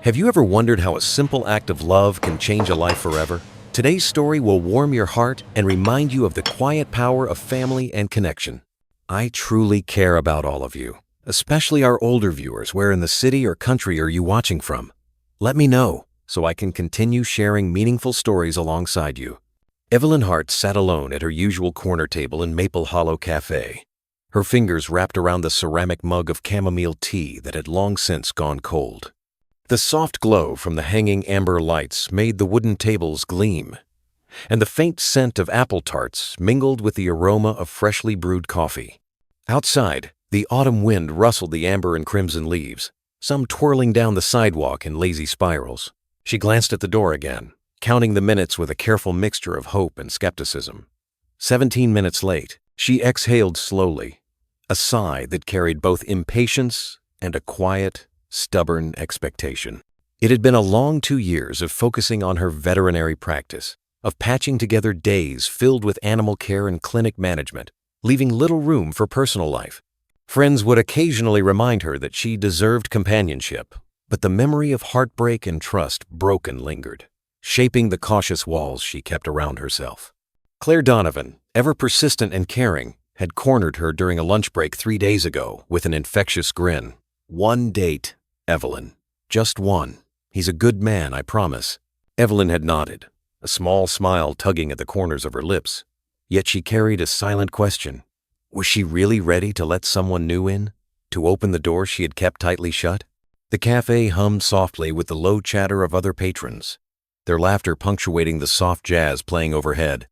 Have you ever wondered how a simple act of love can change a life forever? Today's story will warm your heart and remind you of the quiet power of family and connection. I truly care about all of you, especially our older viewers. Where in the city or country are you watching from? Let me know so I can continue sharing meaningful stories alongside you. Evelyn Hart sat alone at her usual corner table in Maple Hollow Cafe, her fingers wrapped around the ceramic mug of chamomile tea that had long since gone cold. The soft glow from the hanging amber lights made the wooden tables gleam, and the faint scent of apple tarts mingled with the aroma of freshly brewed coffee. Outside, the autumn wind rustled the amber and crimson leaves, some twirling down the sidewalk in lazy spirals. She glanced at the door again, counting the minutes with a careful mixture of hope and skepticism. 17 minutes late, she exhaled slowly, a sigh that carried both impatience and a quiet, stubborn expectation. It had been a long 2 years of focusing on her veterinary practice, of patching together days filled with animal care and clinic management, leaving little room for personal life. Friends would occasionally remind her that she deserved companionship, but the memory of heartbreak and trust broken lingered, shaping the cautious walls she kept around herself. Claire Donovan, ever persistent and caring, had cornered her during a lunch break 3 days ago with an infectious grin. "One date, Evelyn. Just one. He's a good man, I promise." Evelyn had nodded, a small smile tugging at the corners of her lips. Yet she carried a silent question. Was she really ready to let someone new in? To open the door she had kept tightly shut? The cafe hummed softly with the low chatter of other patrons, their laughter punctuating the soft jazz playing overhead.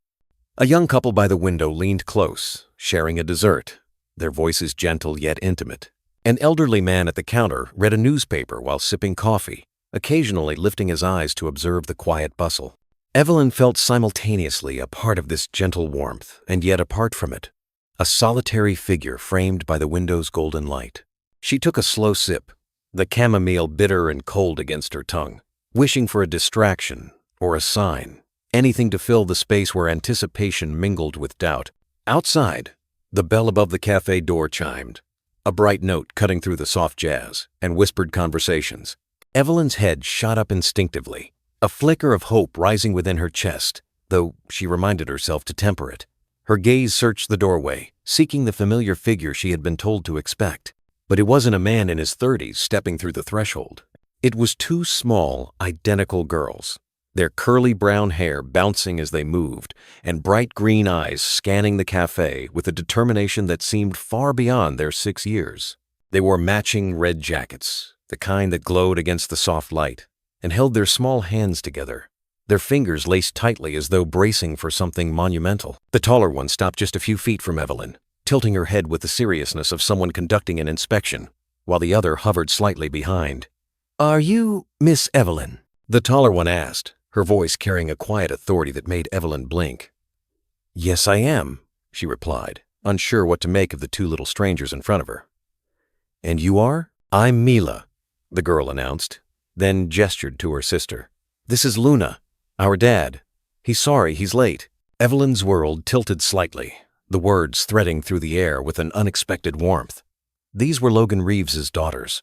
A young couple by the window leaned close, sharing a dessert, their voices gentle yet intimate. An elderly man at the counter read a newspaper while sipping coffee, occasionally lifting his eyes to observe the quiet bustle. Evelyn felt simultaneously a part of this gentle warmth and yet apart from it, a solitary figure framed by the window's golden light. She took a slow sip, the chamomile bitter and cold against her tongue, wishing for a distraction or a sign, anything to fill the space where anticipation mingled with doubt. Outside, the bell above the cafe door chimed, a bright note cutting through the soft jazz and whispered conversations. Evelyn's head shot up instinctively, a flicker of hope rising within her chest, though she reminded herself to temper it. Her gaze searched the doorway, seeking the familiar figure she had been told to expect. But it wasn't a man in his 30s stepping through the threshold. It was two small, identical girls, their curly brown hair bouncing as they moved, and bright green eyes scanning the cafe with a determination that seemed far beyond their 6 years. They wore matching red jackets, the kind that glowed against the soft light, and held their small hands together, their fingers laced tightly as though bracing for something monumental. The taller one stopped just a few feet from Evelyn, tilting her head with the seriousness of someone conducting an inspection, while the other hovered slightly behind. "Are you Miss Evelyn?" the taller one asked, her voice carrying a quiet authority that made Evelyn blink. "Yes, I am," she replied, unsure what to make of the two little strangers in front of her. "And you are?" "I'm Mila," the girl announced, then gestured to her sister. "This is Luna, our dad. He's sorry he's late." Evelyn's world tilted slightly, the words threading through the air with an unexpected warmth. These were Logan Reeves's daughters.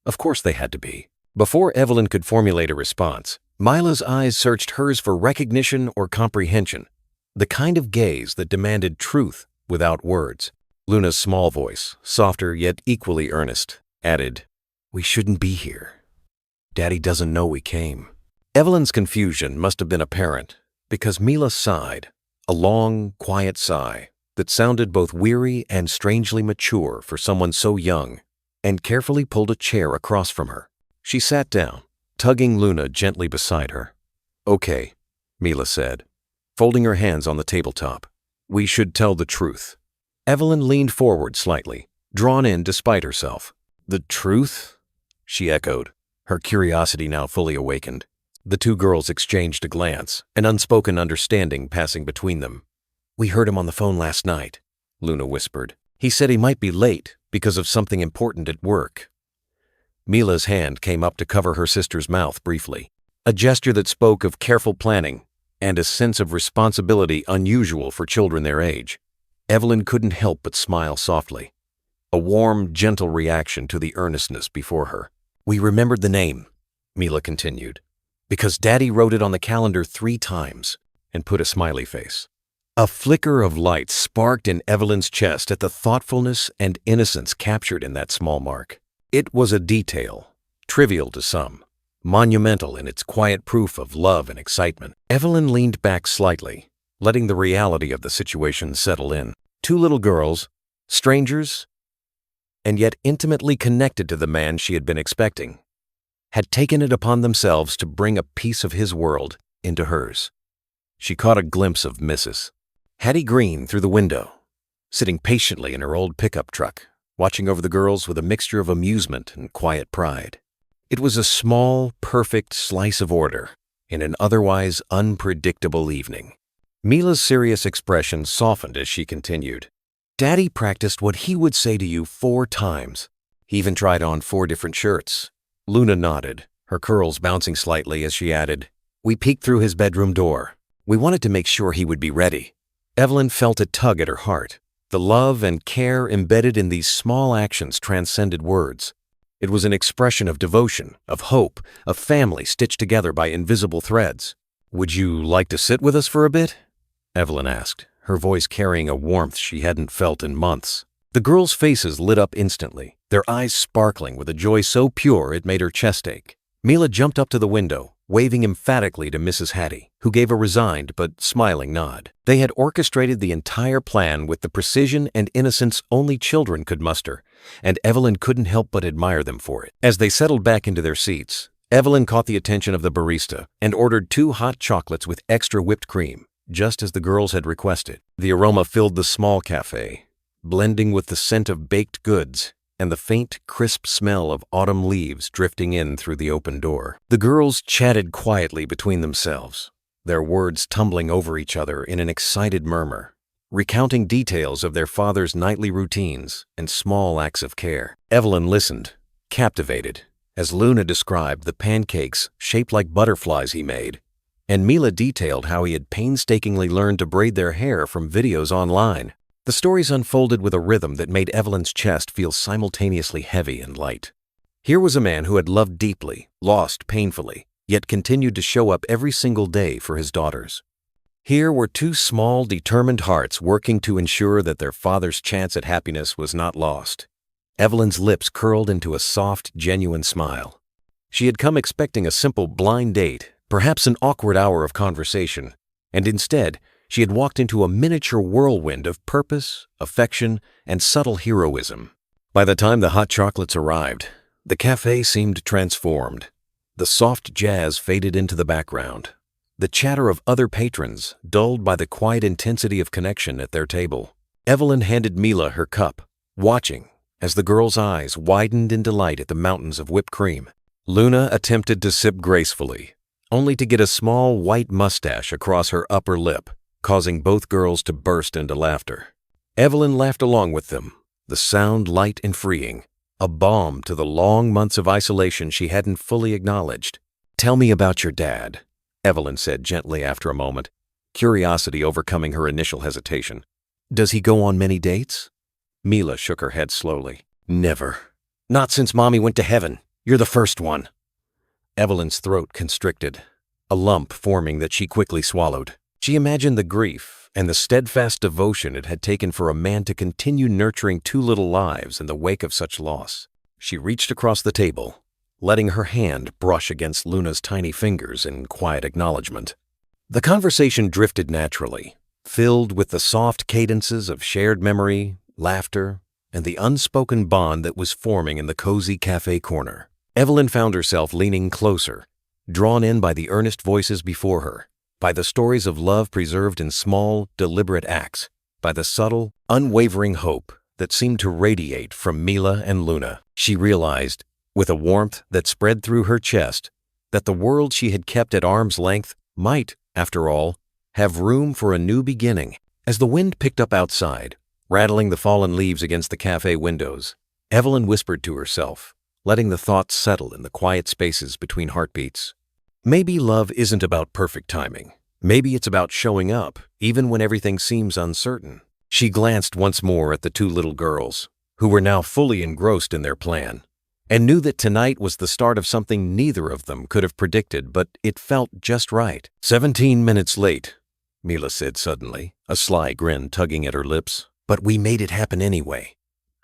Of course they had to be. Before Evelyn could formulate a response, Mila's eyes searched hers for recognition or comprehension, the kind of gaze that demanded truth without words. Luna's small voice, softer yet equally earnest, added, "We shouldn't be here. Daddy doesn't know we came." Evelyn's confusion must have been apparent, because Mila sighed, a long, quiet sigh that sounded both weary and strangely mature for someone so young, and carefully pulled a chair across from her. She sat down, tugging Luna gently beside her. "Okay," Mila said, folding her hands on the tabletop. "We should tell the truth." Evelyn leaned forward slightly, drawn in despite herself. "The truth?" she echoed, her curiosity now fully awakened. The two girls exchanged a glance, an unspoken understanding passing between them. "We heard him on the phone last night," Luna whispered. "He said he might be late because of something important at work." Mila's hand came up to cover her sister's mouth briefly, a gesture that spoke of careful planning and a sense of responsibility unusual for children their age. Evelyn couldn't help but smile softly, a warm, gentle reaction to the earnestness before her. "We remembered the name," Mila continued. Because Daddy wrote it on the calendar 3 times and put a smiley face. A flicker of light sparked in Evelyn's chest at the thoughtfulness and innocence captured in that small mark. It was a detail, trivial to some, monumental in its quiet proof of love and excitement. Evelyn leaned back slightly, letting the reality of the situation settle in. 2 little girls, strangers, and yet intimately connected to the man she had been expecting, had taken it upon themselves to bring a piece of his world into hers. She caught a glimpse of Mrs. Hattie Green through the window, sitting patiently in her old pickup truck, watching over the girls with a mixture of amusement and quiet pride. It was a small, perfect slice of order in an otherwise unpredictable evening. Mila's serious expression softened as she continued. Daddy practiced what he would say to you 4 times. He even tried on 4 different shirts. Luna nodded, her curls bouncing slightly as she added, We peeked through his bedroom door. We wanted to make sure he would be ready. Evelyn felt a tug at her heart. The love and care embedded in these small actions transcended words. It was an expression of devotion, of hope, of family stitched together by invisible threads. Would you like to sit with us for a bit? Evelyn asked, her voice carrying a warmth she hadn't felt in months. The girls' faces lit up instantly, their eyes sparkling with a joy so pure it made her chest ache. Mila jumped up to the window, waving emphatically to Mrs. Hattie, who gave a resigned but smiling nod. They had orchestrated the entire plan with the precision and innocence only children could muster, and Evelyn couldn't help but admire them for it. As they settled back into their seats, Evelyn caught the attention of the barista and ordered 2 hot chocolates with extra whipped cream, just as the girls had requested. The aroma filled the small cafe, blending with the scent of baked goods and the faint, crisp smell of autumn leaves drifting in through the open door. The girls chatted quietly between themselves, their words tumbling over each other in an excited murmur, recounting details of their father's nightly routines and small acts of care. Evelyn listened, captivated, as Luna described the pancakes shaped like butterflies he made, and Mila detailed how he had painstakingly learned to braid their hair from videos online. The stories unfolded with a rhythm that made Evelyn's chest feel simultaneously heavy and light. Here was a man who had loved deeply, lost painfully, yet continued to show up every single day for his daughters. Here were 2 small, determined hearts working to ensure that their father's chance at happiness was not lost. Evelyn's lips curled into a soft, genuine smile. She had come expecting a simple blind date, perhaps an awkward hour of conversation, and instead, she had walked into a miniature whirlwind of purpose, affection, and subtle heroism. By the time the hot chocolates arrived, the cafe seemed transformed. The soft jazz faded into the background, the chatter of other patrons dulled by the quiet intensity of connection at their table. Evelyn handed Mila her cup, watching as the girl's eyes widened in delight at the mountains of whipped cream. Luna attempted to sip gracefully, only to get a small white mustache across her upper lip, causing both girls to burst into laughter. Evelyn laughed along with them, the sound light and freeing, a balm to the long months of isolation she hadn't fully acknowledged. Tell me about your dad, Evelyn said gently after a moment, curiosity overcoming her initial hesitation. Does he go on many dates? Mila shook her head slowly. Never. Not since Mommy went to heaven. You're the first one. Evelyn's throat constricted, a lump forming that she quickly swallowed. She imagined the grief and the steadfast devotion it had taken for a man to continue nurturing 2 little lives in the wake of such loss. She reached across the table, letting her hand brush against Luna's tiny fingers in quiet acknowledgement. The conversation drifted naturally, filled with the soft cadences of shared memory, laughter, and the unspoken bond that was forming in the cozy cafe corner. Evelyn found herself leaning closer, drawn in by the earnest voices before her, by the stories of love preserved in small, deliberate acts, by the subtle, unwavering hope that seemed to radiate from Mila and Luna. She realized, with a warmth that spread through her chest, that the world she had kept at arm's length might, after all, have room for a new beginning. As the wind picked up outside, rattling the fallen leaves against the cafe windows, Evelyn whispered to herself, letting the thoughts settle in the quiet spaces between heartbeats. Maybe love isn't about perfect timing. Maybe it's about showing up, even when everything seems uncertain. She glanced once more at the 2 little girls, who were now fully engrossed in their plan, and knew that tonight was the start of something neither of them could have predicted, but it felt just right. 17 minutes late, Mila said suddenly, a sly grin tugging at her lips. But we made it happen anyway.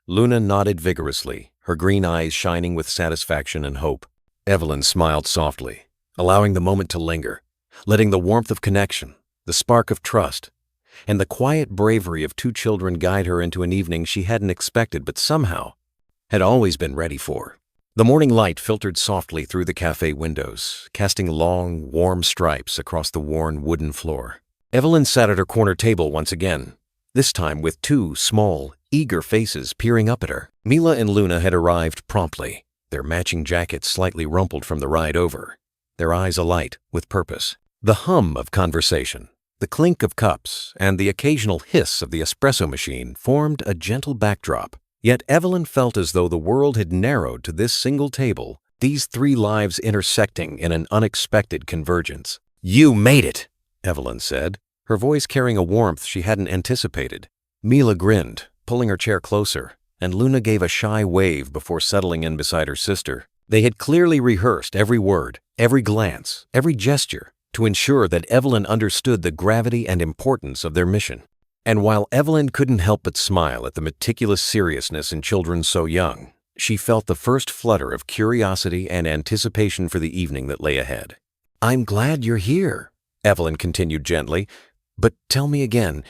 Luna nodded vigorously, her green eyes shining with satisfaction and hope. Evelyn smiled softly, allowing the moment to linger, letting the warmth of connection, the spark of trust, and the quiet bravery of two children guide her into an evening she hadn't expected but somehow had always been ready for. The morning light filtered softly through the cafe windows, casting long, warm stripes across the worn wooden floor. Evelyn sat at her corner table once again, this time with two small, eager faces peering up at her. Mila and Luna had arrived promptly, their matching jackets slightly rumpled from the ride over, their eyes alight with purpose. The hum of conversation, the clink of cups, and the occasional hiss of the espresso machine formed a gentle backdrop. Yet Evelyn felt as though the world had narrowed to this single table, these three lives intersecting in an unexpected convergence. "You made it," Evelyn said, her voice carrying a warmth she hadn't anticipated. Mila grinned, pulling her chair closer, and Luna gave a shy wave before settling in beside her sister. They had clearly rehearsed every word, every glance, every gesture, to ensure that Evelyn understood the gravity and importance of their mission. And while Evelyn couldn't help but smile at the meticulous seriousness in children so young, she felt the first flutter of curiosity and anticipation for the evening that lay ahead. "I'm glad you're here," Evelyn continued gently, "but tell me again,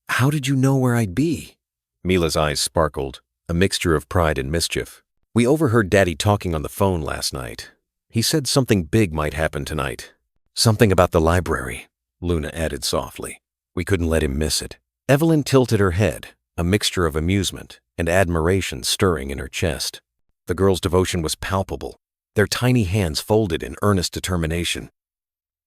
how did you know where I'd be?" Mila's eyes sparkled, a mixture of pride and mischief. "We overheard Daddy talking on the phone last night. He said something big might happen tonight. Something about the library," Luna added softly. "We couldn't let him miss it." Evelyn tilted her head, a mixture of amusement and admiration stirring in her chest. The girl's devotion was palpable, their tiny hands folded in earnest determination,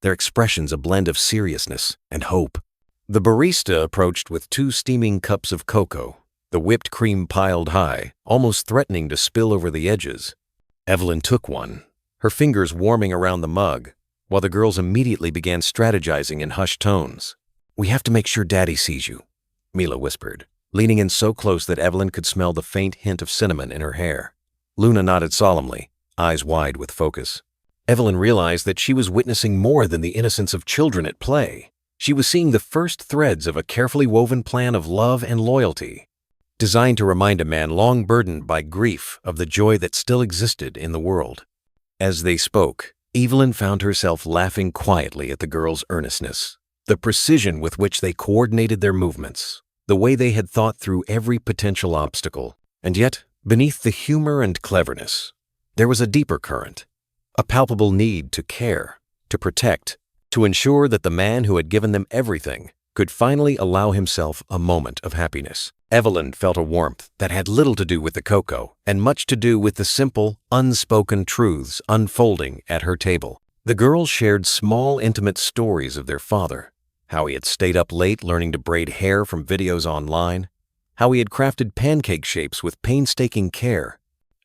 their expressions a blend of seriousness and hope. The barista approached with 2 steaming cups of cocoa, the whipped cream piled high, almost threatening to spill over the edges. Evelyn took one, her fingers warming around the mug, while the girls immediately began strategizing in hushed tones. "We have to make sure Daddy sees you," Mila whispered, leaning in so close that Evelyn could smell the faint hint of cinnamon in her hair. Luna nodded solemnly, eyes wide with focus. Evelyn realized that she was witnessing more than the innocence of children at play. She was seeing the first threads of a carefully woven plan of love and loyalty, designed to remind a man long burdened by grief of the joy that still existed in the world. As they spoke, Evelyn found herself laughing quietly at the girls' earnestness, the precision with which they coordinated their movements, the way they had thought through every potential obstacle. And yet, beneath the humor and cleverness, there was a deeper current, a palpable need to care, to protect, to ensure that the man who had given them everything could finally allow himself a moment of happiness. Evelyn felt a warmth that had little to do with the cocoa and much to do with the simple, unspoken truths unfolding at her table. The girls shared small, intimate stories of their father, how he had stayed up late learning to braid hair from videos online, how he had crafted pancake shapes with painstaking care,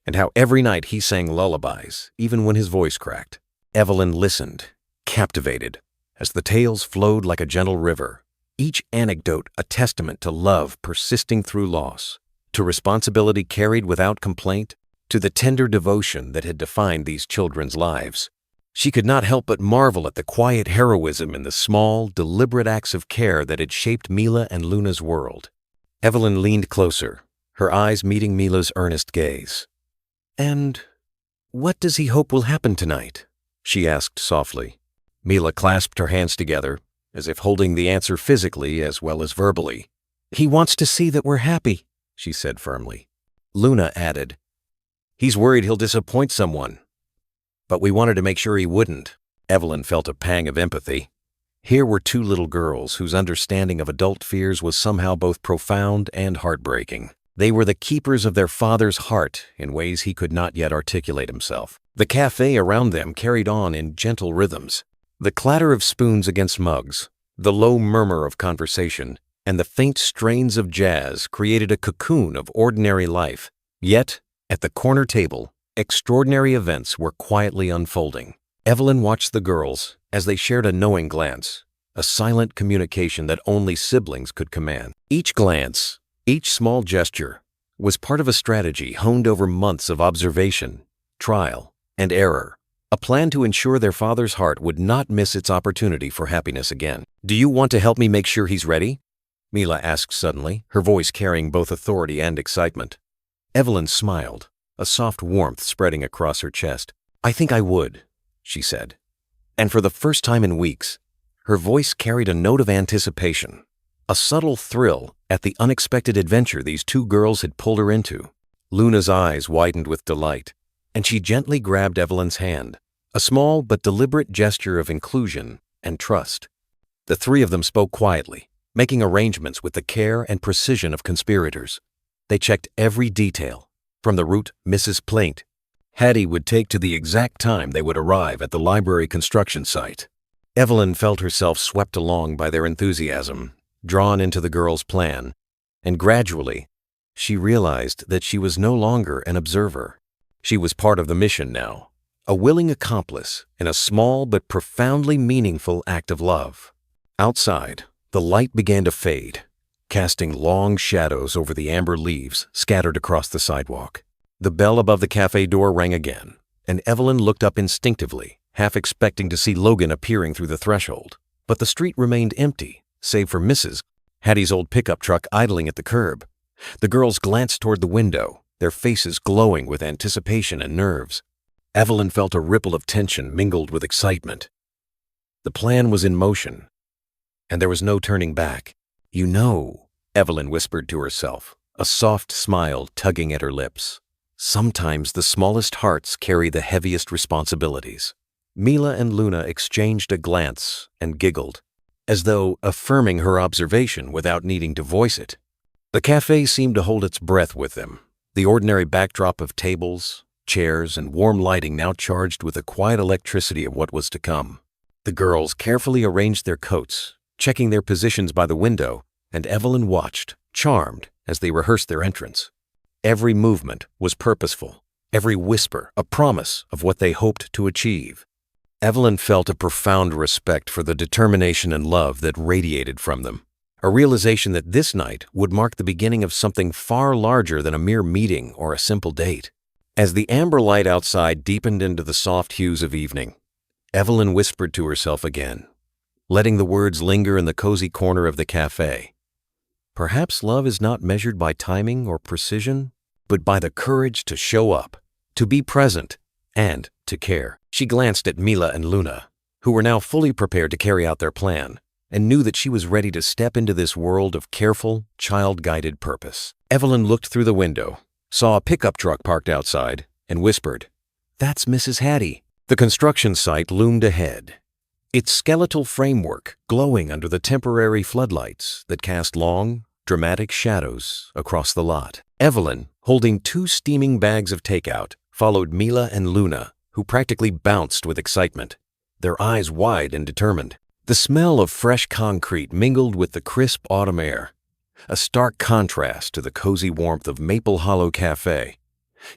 and how every night he sang lullabies, even when his voice cracked. Evelyn listened, captivated, as the tales flowed like a gentle river, each anecdote a testament to love persisting through loss, to responsibility carried without complaint, to the tender devotion that had defined these children's lives. She could not help but marvel at the quiet heroism in the small, deliberate acts of care that had shaped Mila and Luna's world. Evelyn leaned closer, her eyes meeting Mila's earnest gaze. "And what does he hope will happen tonight?" she asked softly. Mila clasped her hands together, as if holding the answer physically as well as verbally. "He wants to see that we're happy," she said firmly. Luna added, "He's worried he'll disappoint someone. But we wanted to make sure he wouldn't." Evelyn felt a pang of empathy. Here were 2 little girls whose understanding of adult fears was somehow both profound and heartbreaking. They were the keepers of their father's heart in ways he could not yet articulate himself. The cafe around them carried on in gentle rhythms. The clatter of spoons against mugs, the low murmur of conversation, and the faint strains of jazz created a cocoon of ordinary life. Yet, at the corner table, extraordinary events were quietly unfolding. Evelyn watched the girls as they shared a knowing glance, a silent communication that only siblings could command. Each glance, each small gesture, was part of a strategy honed over months of observation trial, and error. A plan to ensure their father's heart would not miss its opportunity for happiness again. "Do you want to help me make sure he's ready?" Mila asked suddenly, her voice carrying both authority and excitement. Evelyn smiled, a soft warmth spreading across her chest. "I think I would," she said. And for the first time in weeks, her voice carried a note of anticipation, a subtle thrill at the unexpected adventure these two girls had pulled her into. Luna's eyes widened with delight, and she gently grabbed Evelyn's hand, a small but deliberate gesture of inclusion and trust. The three of them spoke quietly, making arrangements with the care and precision of conspirators. They checked every detail, from the route Mrs. Plaint Hattie would take to the exact time they would arrive at the library construction site. Evelyn felt herself swept along by their enthusiasm, drawn into the girls' plan, and gradually, she realized that she was no longer an observer. She was part of the mission now, a willing accomplice in a small but profoundly meaningful act of love. Outside, the light began to fade, casting long shadows over the amber leaves scattered across the sidewalk. The bell above the cafe door rang again, and Evelyn looked up instinctively, half expecting to see Logan appearing through the threshold. But the street remained empty, save for Mrs. Hattie's old pickup truck idling at the curb. The girls glanced toward the window, their faces glowing with anticipation and nerves. Evelyn felt a ripple of tension mingled with excitement. The plan was in motion, and there was no turning back. "You know," Evelyn whispered to herself, a soft smile tugging at her lips. "Sometimes the smallest hearts carry the heaviest responsibilities." Mila and Luna exchanged a glance and giggled, as though affirming her observation without needing to voice it. The cafe seemed to hold its breath with them, the ordinary backdrop of tables, chairs, and warm lighting now charged with the quiet electricity of what was to come. The girls carefully arranged their coats, checking their positions by the window, and Evelyn watched, charmed, as they rehearsed their entrance. Every movement was purposeful, every whisper a promise of what they hoped to achieve. Evelyn felt a profound respect for the determination and love that radiated from them, a realization that this night would mark the beginning of something far larger than a mere meeting or a simple date. As the amber light outside deepened into the soft hues of evening, Evelyn whispered to herself again, letting the words linger in the cozy corner of the cafe. Perhaps love is not measured by timing or precision, but by the courage to show up, to be present, and to care. She glanced at Mila and Luna, who were now fully prepared to carry out their plan, and knew that she was ready to step into this world of careful, child-guided purpose. Evelyn looked through the window, saw a pickup truck parked outside, and whispered, "That's Mrs. Hattie." The construction site loomed ahead, its skeletal framework glowing under the temporary floodlights that cast long, dramatic shadows across the lot. Evelyn, holding 2 steaming bags of takeout, followed Mila and Luna, who practically bounced with excitement, their eyes wide and determined. The smell of fresh concrete mingled with the crisp autumn air, a stark contrast to the cozy warmth of Maple Hollow Cafe,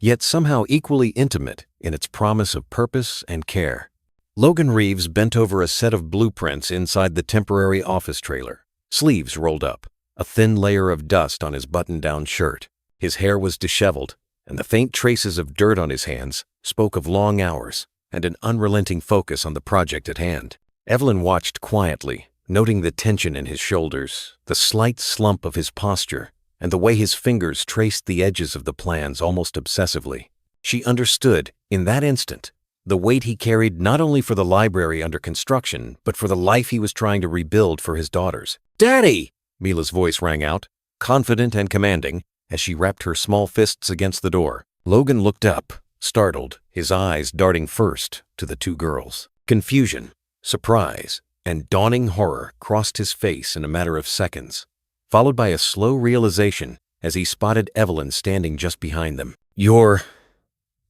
yet somehow equally intimate in its promise of purpose and care. Logan Reeves bent over a set of blueprints inside the temporary office trailer, sleeves rolled up, a thin layer of dust on his button-down shirt. His hair was disheveled, and the faint traces of dirt on his hands spoke of long hours and an unrelenting focus on the project at hand. Evelyn watched quietly, noting the tension in his shoulders, the slight slump of his posture, and the way his fingers traced the edges of the plans almost obsessively. She understood, in that instant, the weight he carried not only for the library under construction, but for the life he was trying to rebuild for his daughters. "Daddy!" Mila's voice rang out, confident and commanding, as she wrapped her small fists against the door. Logan looked up, startled, his eyes darting first to the 2 girls. Confusion, surprise, and dawning horror crossed his face in a matter of seconds, followed by a slow realization as he spotted Evelyn standing just behind them. "You're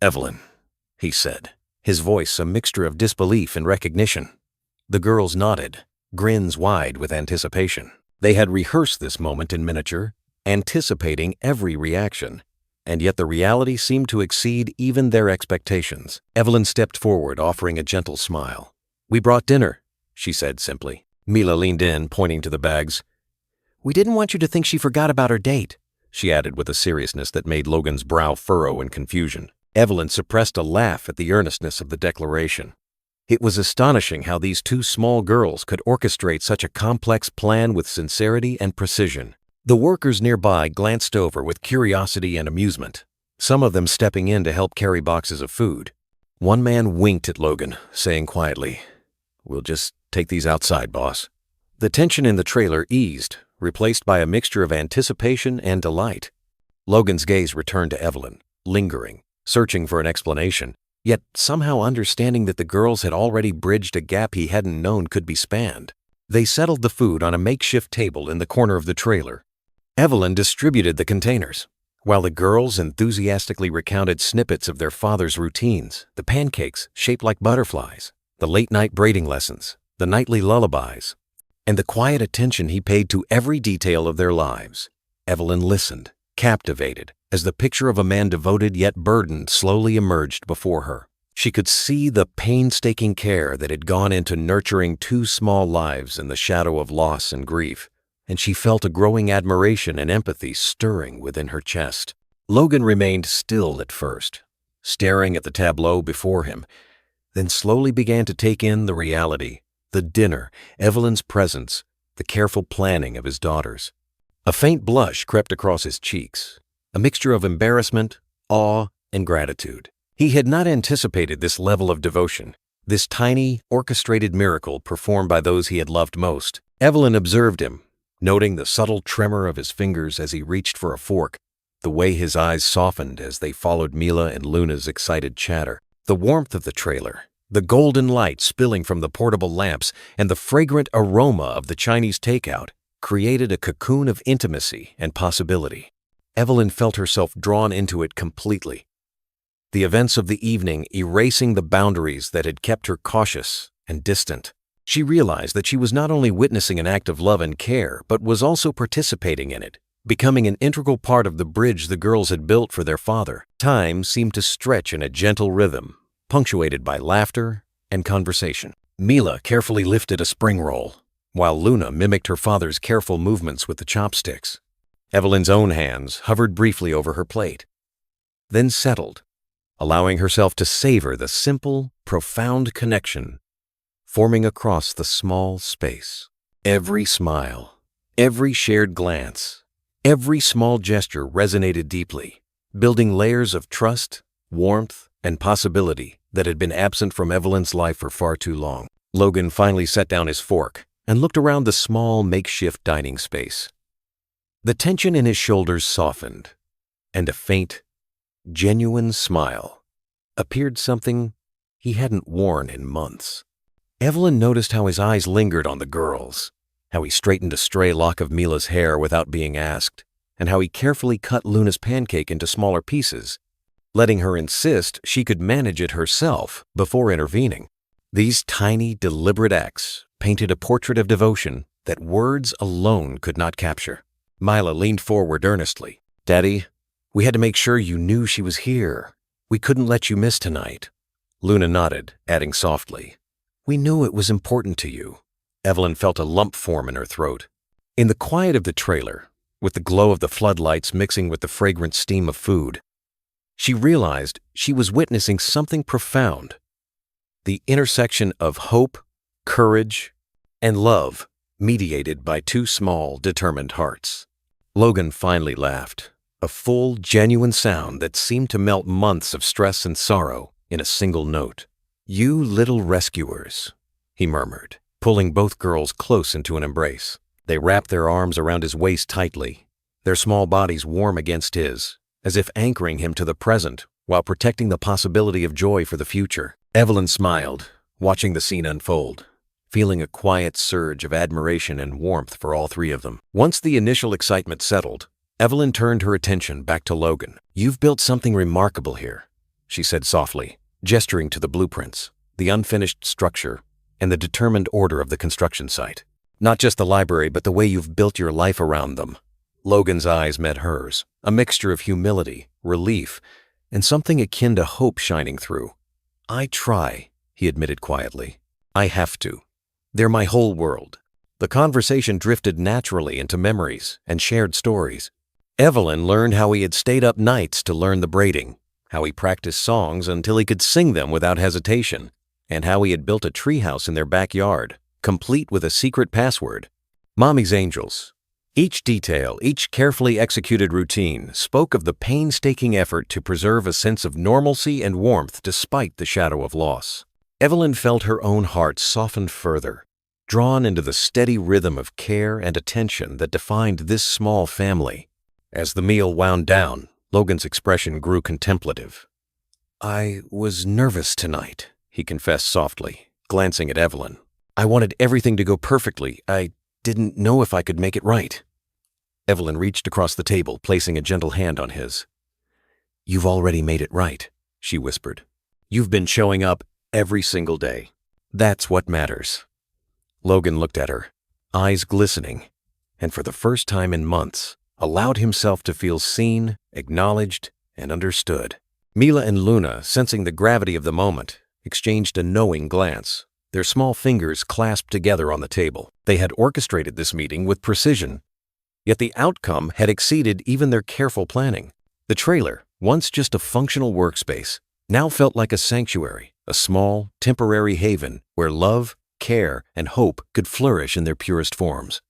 Evelyn," he said, his voice a mixture of disbelief and recognition. The girls nodded, grins wide with anticipation. They had rehearsed this moment in miniature, anticipating every reaction, and yet the reality seemed to exceed even their expectations. Evelyn stepped forward, offering a gentle smile. "We brought dinner," she said simply. Mila leaned in, pointing to the bags. "We didn't want you to think she forgot about her date," she added with a seriousness that made Logan's brow furrow in confusion. Evelyn suppressed a laugh at the earnestness of the declaration. It was astonishing how these two small girls could orchestrate such a complex plan with sincerity and precision. The workers nearby glanced over with curiosity and amusement, some of them stepping in to help carry boxes of food. One man winked at Logan, saying quietly, "We'll just take these outside, boss." The tension in the trailer eased, replaced by a mixture of anticipation and delight. Logan's gaze returned to Evelyn, lingering, searching for an explanation, yet somehow understanding that the girls had already bridged a gap he hadn't known could be spanned. They settled the food on a makeshift table in the corner of the trailer. Evelyn distributed the containers, while the girls enthusiastically recounted snippets of their father's routines, the pancakes shaped like butterflies, the late-night braiding lessons, the nightly lullabies, and the quiet attention he paid to every detail of their lives. Evelyn listened, captivated, as the picture of a man devoted yet burdened slowly emerged before her. She could see the painstaking care that had gone into nurturing two small lives in the shadow of loss and grief, and she felt a growing admiration and empathy stirring within her chest. Logan remained still at first, staring at the tableau before him, then slowly began to take in the reality, the dinner, Evelyn's presence, the careful planning of his daughters. A faint blush crept across his cheeks, a mixture of embarrassment, awe, and gratitude. He had not anticipated this level of devotion, this tiny, orchestrated miracle performed by those he had loved most. Evelyn observed him, noting the subtle tremor of his fingers as he reached for a fork, the way his eyes softened as they followed Mila and Luna's excited chatter. The warmth of the trailer, the golden light spilling from the portable lamps, and the fragrant aroma of the Chinese takeout created a cocoon of intimacy and possibility. Evelyn felt herself drawn into it completely, the events of the evening erasing the boundaries that had kept her cautious and distant. She realized that she was not only witnessing an act of love and care, but was also participating in it, becoming an integral part of the bridge the girls had built for their father. Time seemed to stretch in a gentle rhythm, punctuated by laughter and conversation. Mila carefully lifted a spring roll, while Luna mimicked her father's careful movements with the chopsticks. Evelyn's own hands hovered briefly over her plate, then settled, allowing herself to savor the simple, profound connection forming across the small space. Every smile, every shared glance, every small gesture resonated deeply, building layers of trust, warmth, and possibility that had been absent from Evelyn's life for far too long. Logan finally set down his fork and looked around the small, makeshift dining space. The tension in his shoulders softened, and a faint, genuine smile appeared, something he hadn't worn in months. Evelyn noticed how his eyes lingered on the girls, how he straightened a stray lock of Mila's hair without being asked, and how he carefully cut Luna's pancake into smaller pieces, letting her insist she could manage it herself before intervening. These tiny, deliberate acts painted a portrait of devotion that words alone could not capture. Mila leaned forward earnestly. "Daddy, we had to make sure you knew she was here. We couldn't let you miss tonight." Luna nodded, adding softly, "We knew it was important to you." Evelyn felt a lump form in her throat. In the quiet of the trailer, with the glow of the floodlights mixing with the fragrant steam of food, she realized she was witnessing something profound. The intersection of hope, courage, and love, mediated by two small, determined hearts. Logan finally laughed, a full, genuine sound that seemed to melt months of stress and sorrow in a single note. "You little rescuers," he murmured, pulling both girls close into an embrace. They wrapped their arms around his waist tightly, their small bodies warm against his, as if anchoring him to the present while protecting the possibility of joy for the future. Evelyn smiled, watching the scene unfold, feeling a quiet surge of admiration and warmth for all three of them. Once the initial excitement settled, Evelyn turned her attention back to Logan. "You've built something remarkable here," she said softly, gesturing to the blueprints, the unfinished structure, and the determined order of the construction site. "Not just the library, but the way you've built your life around them." Logan's eyes met hers, a mixture of humility, relief, and something akin to hope shining through. "I try," he admitted quietly. "I have to. They're my whole world." The conversation drifted naturally into memories and shared stories. Evelyn learned how he had stayed up nights to learn the braiding, how he practiced songs until he could sing them without hesitation, and how he had built a treehouse in their backyard, complete with a secret password. Mommy's angels. Each detail, each carefully executed routine spoke of the painstaking effort to preserve a sense of normalcy and warmth despite the shadow of loss. Evelyn felt her own heart soften further, drawn into the steady rhythm of care and attention that defined this small family. As the meal wound down, Logan's expression grew contemplative. "I was nervous tonight," he confessed softly, glancing at Evelyn. "I wanted everything to go perfectly. I didn't know if I could make it right." Evelyn reached across the table, placing a gentle hand on his. "You've already made it right," she whispered. "You've been showing up every single day. That's what matters." Logan looked at her, eyes glistening, and for the first time in months, allowed himself to feel seen, acknowledged, and understood. Mila and Luna, sensing the gravity of the moment, exchanged a knowing glance, their small fingers clasped together on the table. They had orchestrated this meeting with precision, yet the outcome had exceeded even their careful planning. The trailer, once just a functional workspace, now felt like a sanctuary, a small, temporary haven where love, care, and hope could flourish in their purest forms.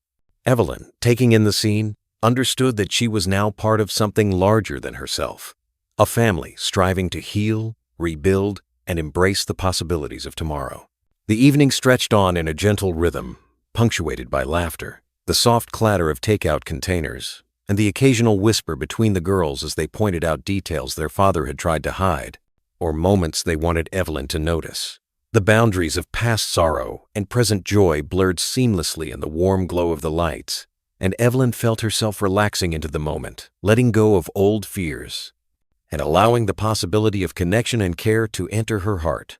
Evelyn, taking in the scene, understood that she was now part of something larger than herself, a family striving to heal, rebuild, and embrace the possibilities of tomorrow. The evening stretched on in a gentle rhythm, punctuated by laughter, the soft clatter of takeout containers, and the occasional whisper between the girls as they pointed out details their father had tried to hide, or moments they wanted Evelyn to notice. The boundaries of past sorrow and present joy blurred seamlessly in the warm glow of the lights, and Evelyn felt herself relaxing into the moment, letting go of old fears, and allowing the possibility of connection and care to enter her heart.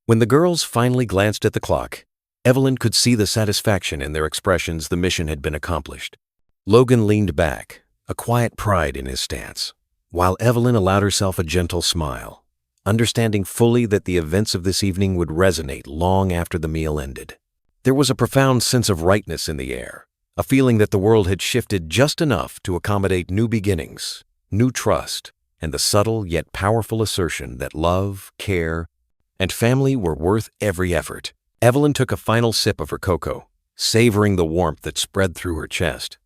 When the girls finally glanced at the clock, Evelyn could see the satisfaction in their expressions the mission had been accomplished. Logan leaned back, a quiet pride in his stance, while Evelyn allowed herself a gentle smile, understanding fully that the events of this evening would resonate long after the meal ended. There was a profound sense of rightness in the air, a feeling that the world had shifted just enough to accommodate new beginnings, new trust, and the subtle yet powerful assertion that love, care, and family were worth every effort. Evelyn took a final sip of her cocoa, savoring the warmth that spread through her chest,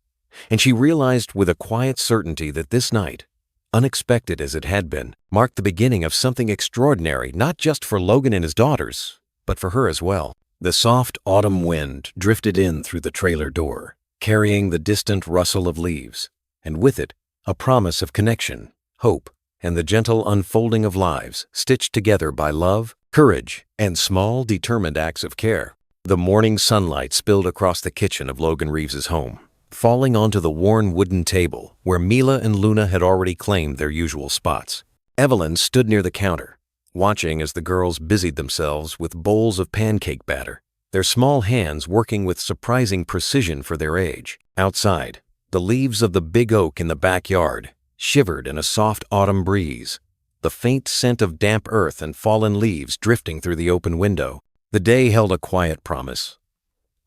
and she realized with a quiet certainty that this night, unexpected as it had been, marked the beginning of something extraordinary not just for Logan and his daughters, but for her as well. The soft autumn wind drifted in through the trailer door, carrying the distant rustle of leaves, and with it, a promise of connection, hope, and the gentle unfolding of lives stitched together by love, courage, and small, determined acts of care. The morning sunlight spilled across the kitchen of Logan Reeves's home, falling onto the worn wooden table where Mila and Luna had already claimed their usual spots. Evelyn stood near the counter, watching as the girls busied themselves with bowls of pancake batter, their small hands working with surprising precision for their age. Outside, the leaves of the big oak in the backyard shivered in a soft autumn breeze, the faint scent of damp earth and fallen leaves drifting through the open window. The day held a quiet promise,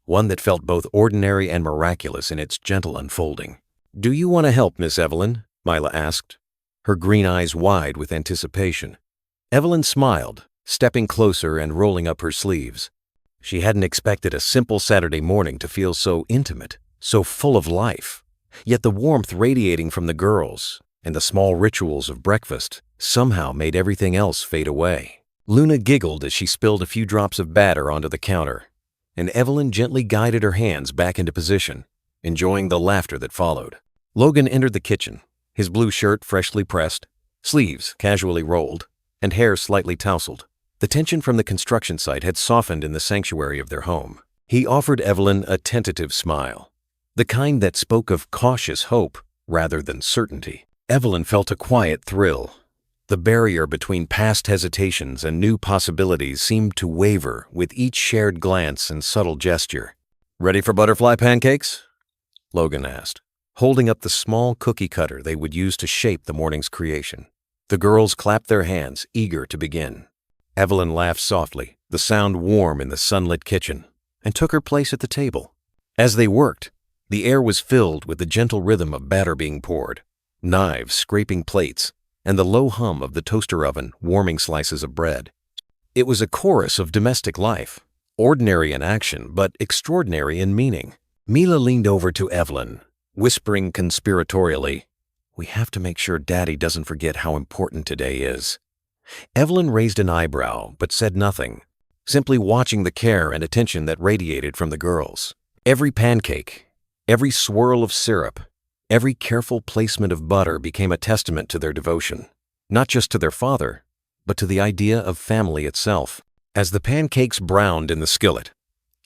one that felt both ordinary and miraculous in its gentle unfolding. "Do you want to help, Miss Evelyn?" Mila asked, her green eyes wide with anticipation. Evelyn smiled, stepping closer and rolling up her sleeves. She hadn't expected a simple Saturday morning to feel so intimate, so full of life. Yet the warmth radiating from the girls and the small rituals of breakfast somehow made everything else fade away. Luna giggled as she spilled a few drops of batter onto the counter, and Evelyn gently guided her hands back into position, enjoying the laughter that followed. Logan entered the kitchen, his blue shirt freshly pressed, sleeves casually rolled, and hair slightly tousled. The tension from the construction site had softened in the sanctuary of their home. He offered Evelyn a tentative smile, the kind that spoke of cautious hope rather than certainty. Evelyn felt a quiet thrill. The barrier between past hesitations and new possibilities seemed to waver with each shared glance and subtle gesture. "Ready for butterfly pancakes?" Logan asked, holding up the small cookie cutter they would use to shape the morning's creation. The girls clapped their hands, eager to begin. Evelyn laughed softly, the sound warm in the sunlit kitchen, and took her place at the table. As they worked, the air was filled with the gentle rhythm of batter being poured, knives scraping plates, and the low hum of the toaster oven warming slices of bread. It was a chorus of domestic life, ordinary in action but extraordinary in meaning. Mila leaned over to Evelyn, whispering conspiratorially, "We have to make sure Daddy doesn't forget how important today is." Evelyn raised an eyebrow but said nothing, simply watching the care and attention that radiated from the girls. Every pancake, every swirl of syrup, every careful placement of butter became a testament to their devotion, not just to their father, but to the idea of family itself. As the pancakes browned in the skillet,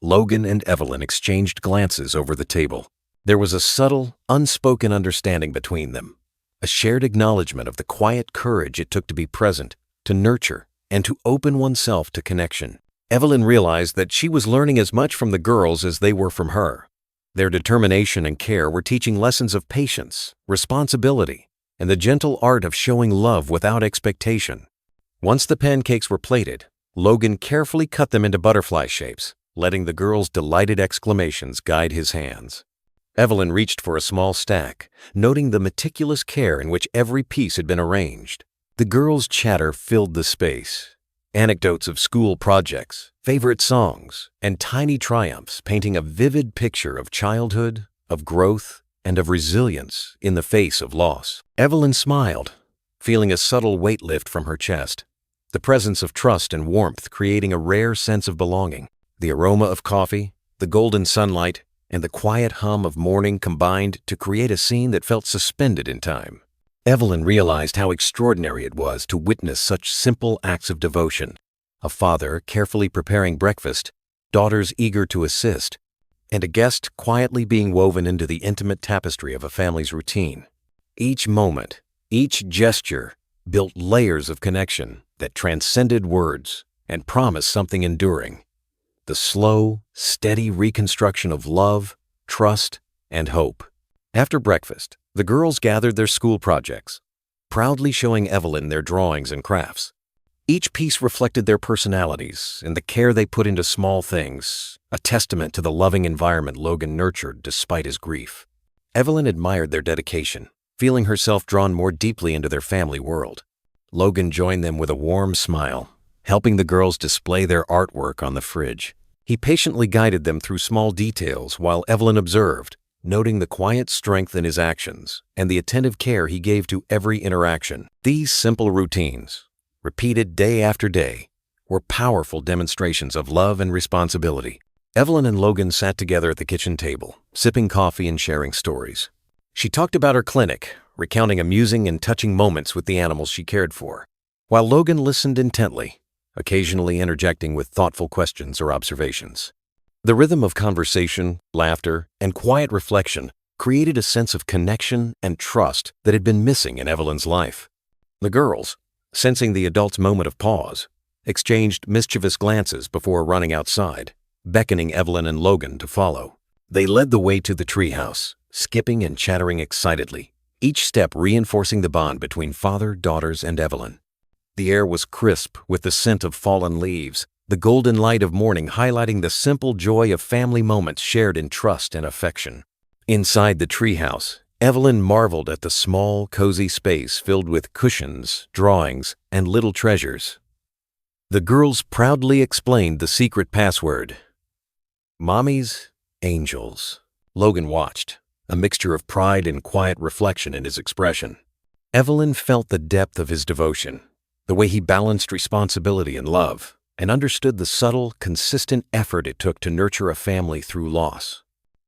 Logan and Evelyn exchanged glances over the table. There was a subtle, unspoken understanding between them, a shared acknowledgement of the quiet courage it took to be present, to nurture, and to open oneself to connection. Evelyn realized that she was learning as much from the girls as they were from her. Their determination and care were teaching lessons of patience, responsibility, and the gentle art of showing love without expectation. Once the pancakes were plated, Logan carefully cut them into butterfly shapes, letting the girls' delighted exclamations guide his hands. Evelyn reached for a small stack, noting the meticulous care in which every piece had been arranged. The girls' chatter filled the space. Anecdotes of school projects, favorite songs, and tiny triumphs painting a vivid picture of childhood, of growth, and of resilience in the face of loss. Evelyn smiled, feeling a subtle weight lift from her chest, the presence of trust and warmth creating a rare sense of belonging. The aroma of coffee, the golden sunlight, and the quiet hum of morning combined to create a scene that felt suspended in time. Evelyn realized how extraordinary it was to witness such simple acts of devotion. A father carefully preparing breakfast, daughters eager to assist, and a guest quietly being woven into the intimate tapestry of a family's routine. Each moment, each gesture built layers of connection that transcended words and promised something enduring. The slow, steady reconstruction of love, trust, and hope. After breakfast, the girls gathered their school projects, proudly showing Evelyn their drawings and crafts. Each piece reflected their personalities and the care they put into small things, a testament to the loving environment Logan nurtured despite his grief. Evelyn admired their dedication, feeling herself drawn more deeply into their family world. Logan joined them with a warm smile, helping the girls display their artwork on the fridge. He patiently guided them through small details while Evelyn observed, noting the quiet strength in his actions and the attentive care he gave to every interaction. These simple routines, repeated day after day, were powerful demonstrations of love and responsibility. Evelyn and Logan sat together at the kitchen table, sipping coffee and sharing stories. She talked about her clinic, recounting amusing and touching moments with the animals she cared for, while Logan listened intently, occasionally interjecting with thoughtful questions or observations. The rhythm of conversation, laughter, and quiet reflection created a sense of connection and trust that had been missing in Evelyn's life. The girls, sensing the adult's moment of pause, exchanged mischievous glances before running outside, beckoning Evelyn and Logan to follow. They led the way to the treehouse, skipping and chattering excitedly, each step reinforcing the bond between father, daughters, and Evelyn. The air was crisp with the scent of fallen leaves, the golden light of morning highlighting the simple joy of family moments shared in trust and affection. Inside the treehouse, Evelyn marveled at the small, cozy space filled with cushions, drawings, and little treasures. The girls proudly explained the secret password. "Mommy's Angels." Logan watched, a mixture of pride and quiet reflection in his expression. Evelyn felt the depth of his devotion, the way he balanced responsibility and love, and understood the subtle, consistent effort it took to nurture a family through loss.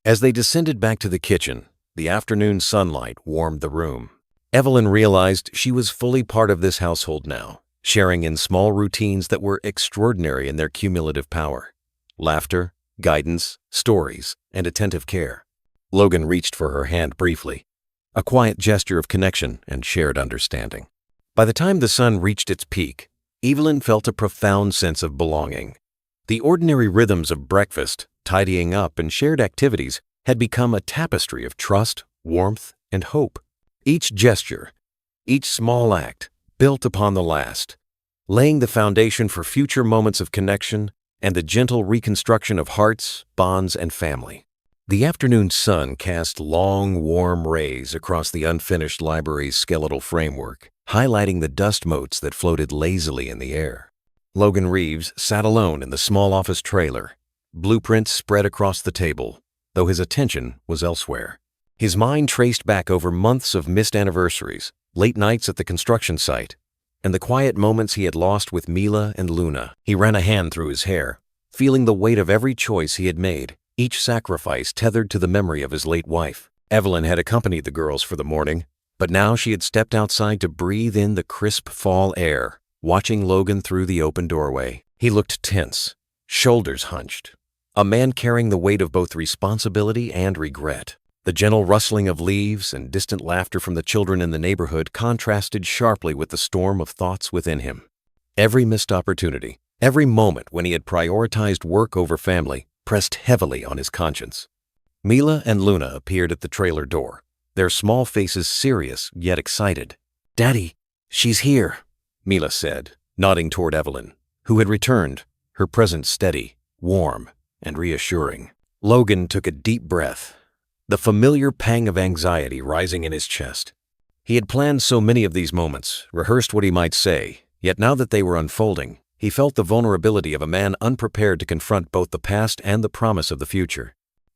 As they descended back to the kitchen, the afternoon sunlight warmed the room. Evelyn realized she was fully part of this household now, sharing in small routines that were extraordinary in their cumulative power. Laughter, guidance, stories, and attentive care. Logan reached for her hand briefly, a quiet gesture of connection and shared understanding. By the time the sun reached its peak, Evelyn felt a profound sense of belonging. The ordinary rhythms of breakfast, tidying up, and shared activities had become a tapestry of trust, warmth, and hope. Each gesture, each small act, built upon the last, laying the foundation for future moments of connection and the gentle reconstruction of hearts, bonds, and family. The afternoon sun cast long, warm rays across the unfinished library's skeletal framework, highlighting the dust motes that floated lazily in the air. Logan Reeves sat alone in the small office trailer, blueprints spread across the table, though his attention was elsewhere. His mind traced back over months of missed anniversaries, late nights at the construction site, and the quiet moments he had lost with Mila and Luna. He ran a hand through his hair, feeling the weight of every choice he had made, each sacrifice tethered to the memory of his late wife. Evelyn had accompanied the girls for the morning, but now she had stepped outside to breathe in the crisp fall air, watching Logan through the open doorway. He looked tense, shoulders hunched, a man carrying the weight of both responsibility and regret. The gentle rustling of leaves and distant laughter from the children in the neighborhood contrasted sharply with the storm of thoughts within him. Every missed opportunity, every moment when he had prioritized work over family, pressed heavily on his conscience. Mila and Luna appeared at the trailer door, their small faces serious yet excited. "Daddy, she's here," Mila said, nodding toward Evelyn, who had returned, her presence steady, warm, and reassuring. Logan took a deep breath, the familiar pang of anxiety rising in his chest. He had planned so many of these moments, rehearsed what he might say, yet now that they were unfolding, he felt the vulnerability of a man unprepared to confront both the past and the promise of the future.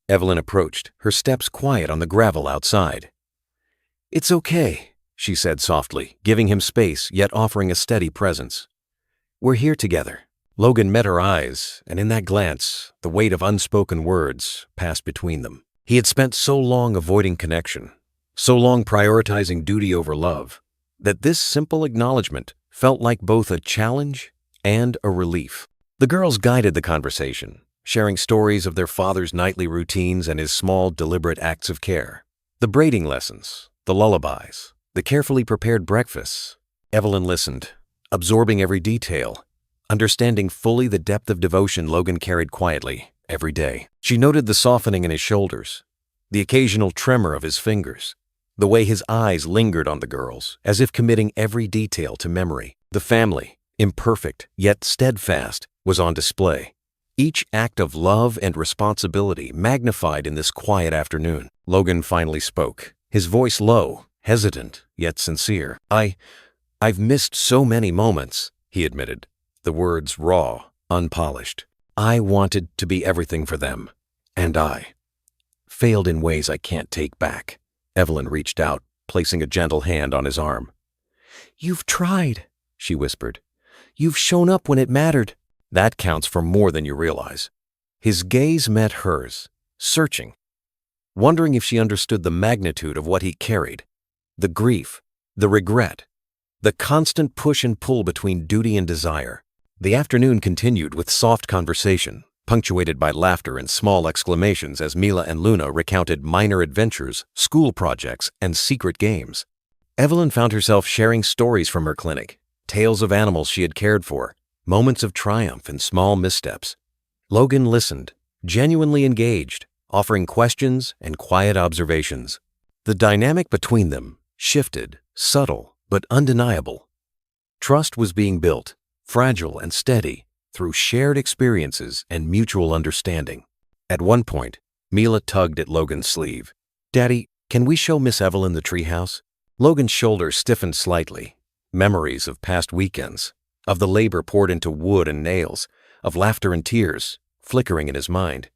Evelyn approached, her steps quiet on the gravel outside. "It's okay," she said softly, giving him space yet offering a steady presence. "We're here together." Logan met her eyes, and in that glance, the weight of unspoken words passed between them. He had spent so long avoiding connection, so long prioritizing duty over love, that this simple acknowledgement felt like both a challenge and a relief. The girls guided the conversation, sharing stories of their father's nightly routines and his small, deliberate acts of care. The braiding lessons, the lullabies, the carefully prepared breakfasts. Evelyn listened, absorbing every detail, understanding fully the depth of devotion Logan carried quietly every day. She noted the softening in his shoulders, the occasional tremor of his fingers, the way his eyes lingered on the girls, as if committing every detail to memory. The family, imperfect yet steadfast, was on display. Each act of love and responsibility magnified in this quiet afternoon. Logan finally spoke, his voice low, hesitant yet sincere. I've missed so many moments," he admitted, the words raw, unpolished. "I wanted to be everything for them, and I failed in ways I can't take back." Evelyn reached out, placing a gentle hand on his arm. "You've tried," she whispered. "You've shown up when it mattered." "That counts for more than you realize." His gaze met hers, searching, wondering if she understood the magnitude of what he carried, the grief, the regret, the constant push and pull between duty and desire. The afternoon continued with soft conversation, punctuated by laughter and small exclamations as Mila and Luna recounted minor adventures, school projects, and secret games. Evelyn found herself sharing stories from her clinic, tales of animals she had cared for, moments of triumph and small missteps. Logan listened, genuinely engaged, offering questions and quiet observations. The dynamic between them shifted, subtle but undeniable. Trust was being built, fragile and steady, through shared experiences and mutual understanding. At one point, Mila tugged at Logan's sleeve. "Daddy, can we show Miss Evelyn the treehouse?" Logan's shoulders stiffened slightly. Memories of past weekends, of the labor poured into wood and nails, of laughter and tears, flickering in his mind.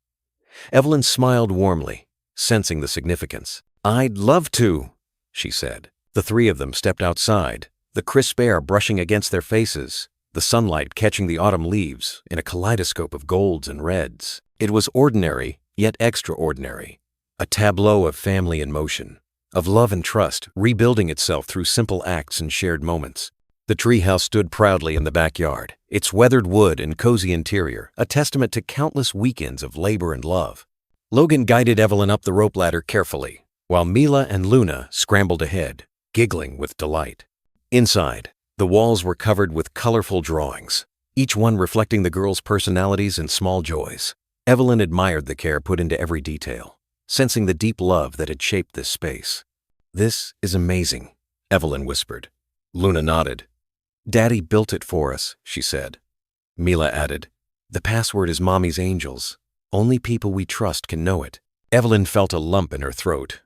Evelyn smiled warmly, sensing the significance. "I'd love to," she said. The three of them stepped outside, the crisp air brushing against their faces, the sunlight catching the autumn leaves in a kaleidoscope of golds and reds. It was ordinary, yet extraordinary, a tableau of family in motion, of love and trust rebuilding itself through simple acts and shared moments. The treehouse stood proudly in the backyard, its weathered wood and cozy interior a testament to countless weekends of labor and love. Logan guided Evelyn up the rope ladder carefully, while Mila and Luna scrambled ahead, giggling with delight. Inside, the walls were covered with colorful drawings, each one reflecting the girls' personalities and small joys. Evelyn admired the care put into every detail, sensing the deep love that had shaped this space. "This is amazing," Evelyn whispered. Luna nodded. "Daddy built it for us," she said. Mila added, "The password is Mommy's Angels. Only people we trust can know it." Evelyn felt a lump in her throat,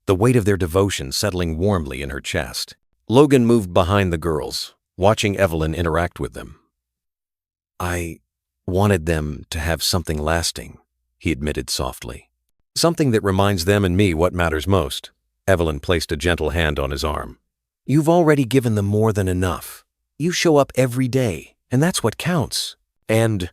the weight of their devotion settling warmly in her chest. Logan moved behind the girls, watching Evelyn interact with them. I wanted them to have something lasting, he admitted softly. Something that reminds them and me what matters most. Evelyn placed a gentle hand on his arm. You've already given them more than enough. You show up every day, and that's what counts. And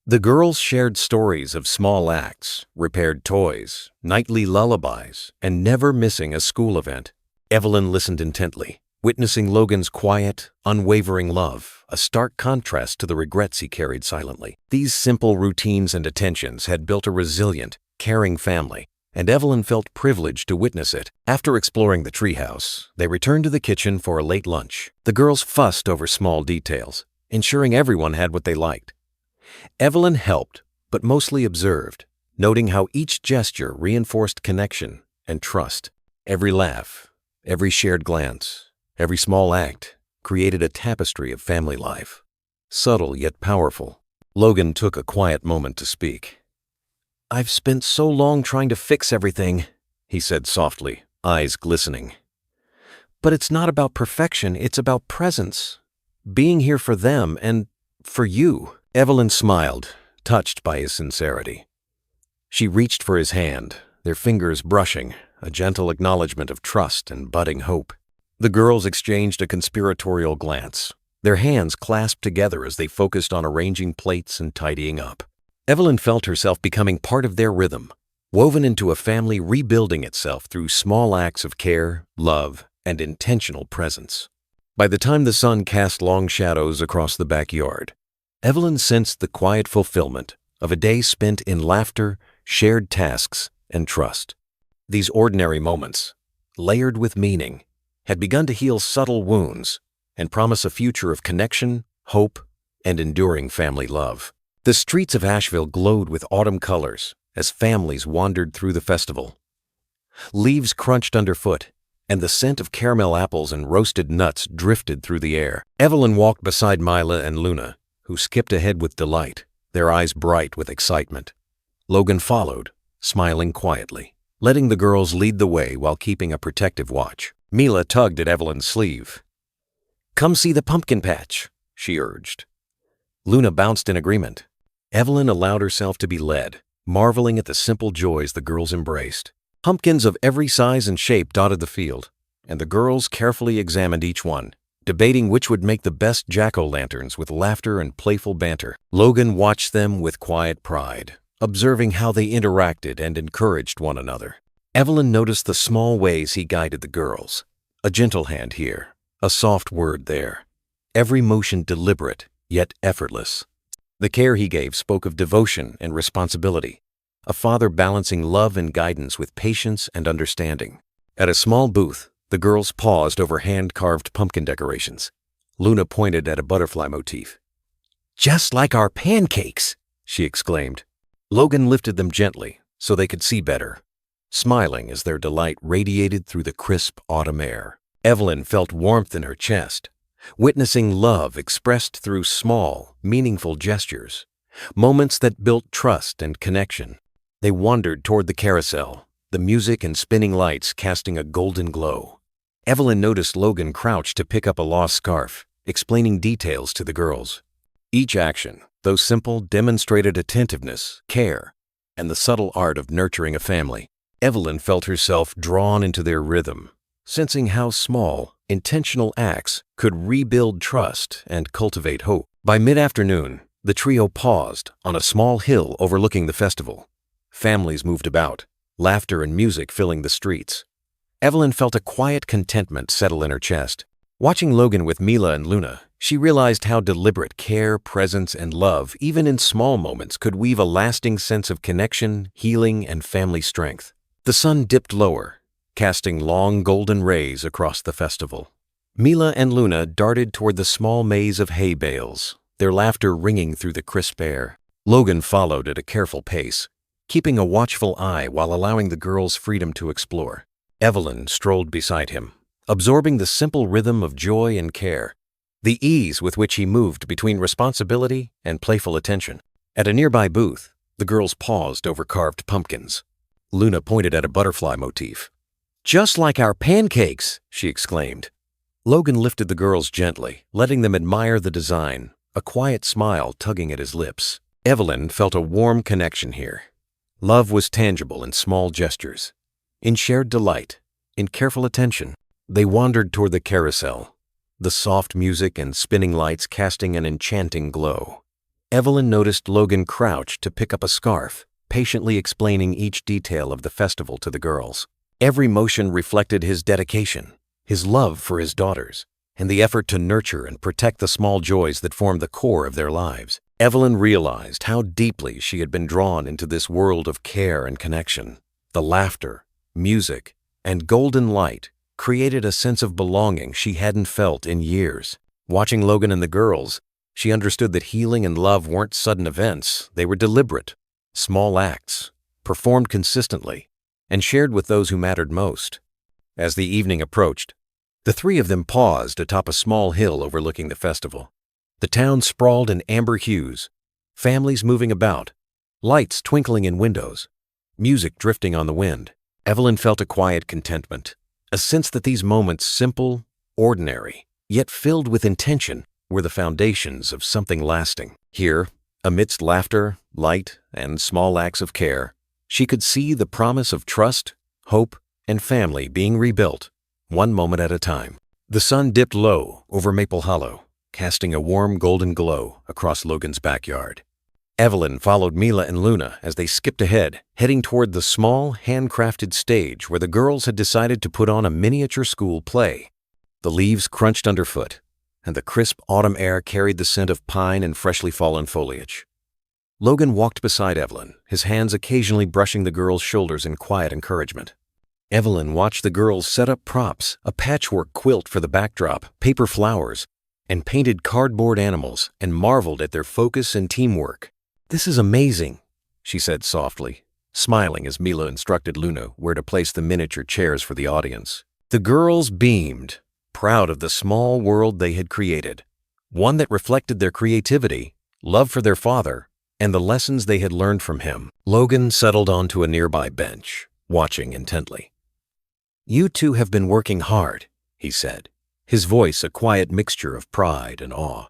the girls shared stories of small acts, repaired toys, nightly lullabies, and never missing a school event. Evelyn listened intently, witnessing Logan's quiet, unwavering love, a stark contrast to the regrets he carried silently. These simple routines and attentions had built a resilient, caring family, and Evelyn felt privileged to witness it. After exploring the treehouse, they returned to the kitchen for a late lunch. The girls fussed over small details, ensuring everyone had what they liked. Evelyn helped, but mostly observed, noting how each gesture reinforced connection and trust. Every laugh, every shared glance, every small act created a tapestry of family life. Subtle yet powerful. Logan took a quiet moment to speak. I've spent so long trying to fix everything, he said softly, eyes glistening. But it's not about perfection, it's about presence. Being here for them and for you. Evelyn smiled, touched by his sincerity. She reached for his hand, their fingers brushing, a gentle acknowledgement of trust and budding hope. The girls exchanged a conspiratorial glance, their hands clasped together as they focused on arranging plates and tidying up. Evelyn felt herself becoming part of their rhythm, woven into a family rebuilding itself through small acts of care, love, and intentional presence. By the time the sun cast long shadows across the backyard, Evelyn sensed the quiet fulfillment of a day spent in laughter, shared tasks, and trust. These ordinary moments, layered with meaning, had begun to heal subtle wounds and promise a future of connection, hope, and enduring family love. The streets of Asheville glowed with autumn colors as families wandered through the festival. Leaves crunched underfoot, and the scent of caramel apples and roasted nuts drifted through the air. Evelyn walked beside Mila and Luna, who skipped ahead with delight, their eyes bright with excitement. Logan followed, smiling quietly, letting the girls lead the way while keeping a protective watch. Mila tugged at Evelyn's sleeve. Come see the pumpkin patch, she urged. Luna bounced in agreement. Evelyn allowed herself to be led, marveling at the simple joys the girls embraced. Pumpkins of every size and shape dotted the field, and the girls carefully examined each one, debating which would make the best jack-o'-lanterns with laughter and playful banter. Logan watched them with quiet pride, observing how they interacted and encouraged one another. Evelyn noticed the small ways he guided the girls. A gentle hand here, a soft word there. Every motion deliberate, yet effortless. The care he gave spoke of devotion and responsibility, a father balancing love and guidance with patience and understanding. At a small booth, the girls paused over hand-carved pumpkin decorations. Luna pointed at a butterfly motif. Just like our pancakes, she exclaimed. Logan lifted them gently so they could see better, smiling as their delight radiated through the crisp autumn air. Evelyn felt warmth in her chest, witnessing love expressed through small, meaningful gestures, moments that built trust and connection. They wandered toward the carousel, the music and spinning lights casting a golden glow. Evelyn noticed Logan crouch to pick up a lost scarf, explaining details to the girls. Each action, though simple, demonstrated attentiveness, care, and the subtle art of nurturing a family. Evelyn felt herself drawn into their rhythm, sensing how small, intentional acts could rebuild trust and cultivate hope. By mid-afternoon, the trio paused on a small hill overlooking the festival. Families moved about, laughter and music filling the streets. Evelyn felt a quiet contentment settle in her chest. Watching Logan with Mila and Luna, she realized how deliberate care, presence, and love, even in small moments, could weave a lasting sense of connection, healing, and family strength. The sun dipped lower, casting long golden rays across the festival. Mila and Luna darted toward the small maze of hay bales, their laughter ringing through the crisp air. Logan followed at a careful pace, keeping a watchful eye while allowing the girls freedom to explore. Evelyn strolled beside him, absorbing the simple rhythm of joy and care, the ease with which he moved between responsibility and playful attention. At a nearby booth, the girls paused over carved pumpkins. Luna pointed at a butterfly motif. Just like our pancakes, she exclaimed. Logan lifted the girls gently, letting them admire the design, a quiet smile tugging at his lips. Evelyn felt a warm connection here. Love was tangible in small gestures, in shared delight, in careful attention. They wandered toward the carousel, the soft music and spinning lights casting an enchanting glow. Evelyn noticed Logan crouch to pick up a scarf, patiently explaining each detail of the festival to the girls. Every motion reflected his dedication, his love for his daughters, and the effort to nurture and protect the small joys that formed the core of their lives. Evelyn realized how deeply she had been drawn into this world of care and connection. The laughter, music, and golden light created a sense of belonging she hadn't felt in years. Watching Logan and the girls, she understood that healing and love weren't sudden events. They were deliberate, small acts, performed consistently, and shared with those who mattered most. As the evening approached, the three of them paused atop a small hill overlooking the festival. The town sprawled in amber hues, families moving about, lights twinkling in windows, music drifting on the wind. Evelyn felt a quiet contentment, a sense that these moments, simple, ordinary, yet filled with intention, were the foundations of something lasting. Here, amidst laughter, light, and small acts of care, she could see the promise of trust, hope, and family being rebuilt, one moment at a time. The sun dipped low over Maple Hollow, casting a warm golden glow across Logan's backyard. Evelyn followed Mila and Luna as they skipped ahead, heading toward the small, handcrafted stage where the girls had decided to put on a miniature school play. The leaves crunched underfoot, and the crisp autumn air carried the scent of pine and freshly fallen foliage. Logan walked beside Evelyn, his hands occasionally brushing the girls' shoulders in quiet encouragement. Evelyn watched the girls set up props, a patchwork quilt for the backdrop, paper flowers, and painted cardboard animals, and marveled at their focus and teamwork. "This is amazing," she said softly, smiling as Mila instructed Luna where to place the miniature chairs for the audience. The girls beamed, proud of the small world they had created, one that reflected their creativity, love for their father, and the lessons they had learned from him. Logan settled onto a nearby bench, watching intently. "You two have been working hard," he said, his voice a quiet mixture of pride and awe.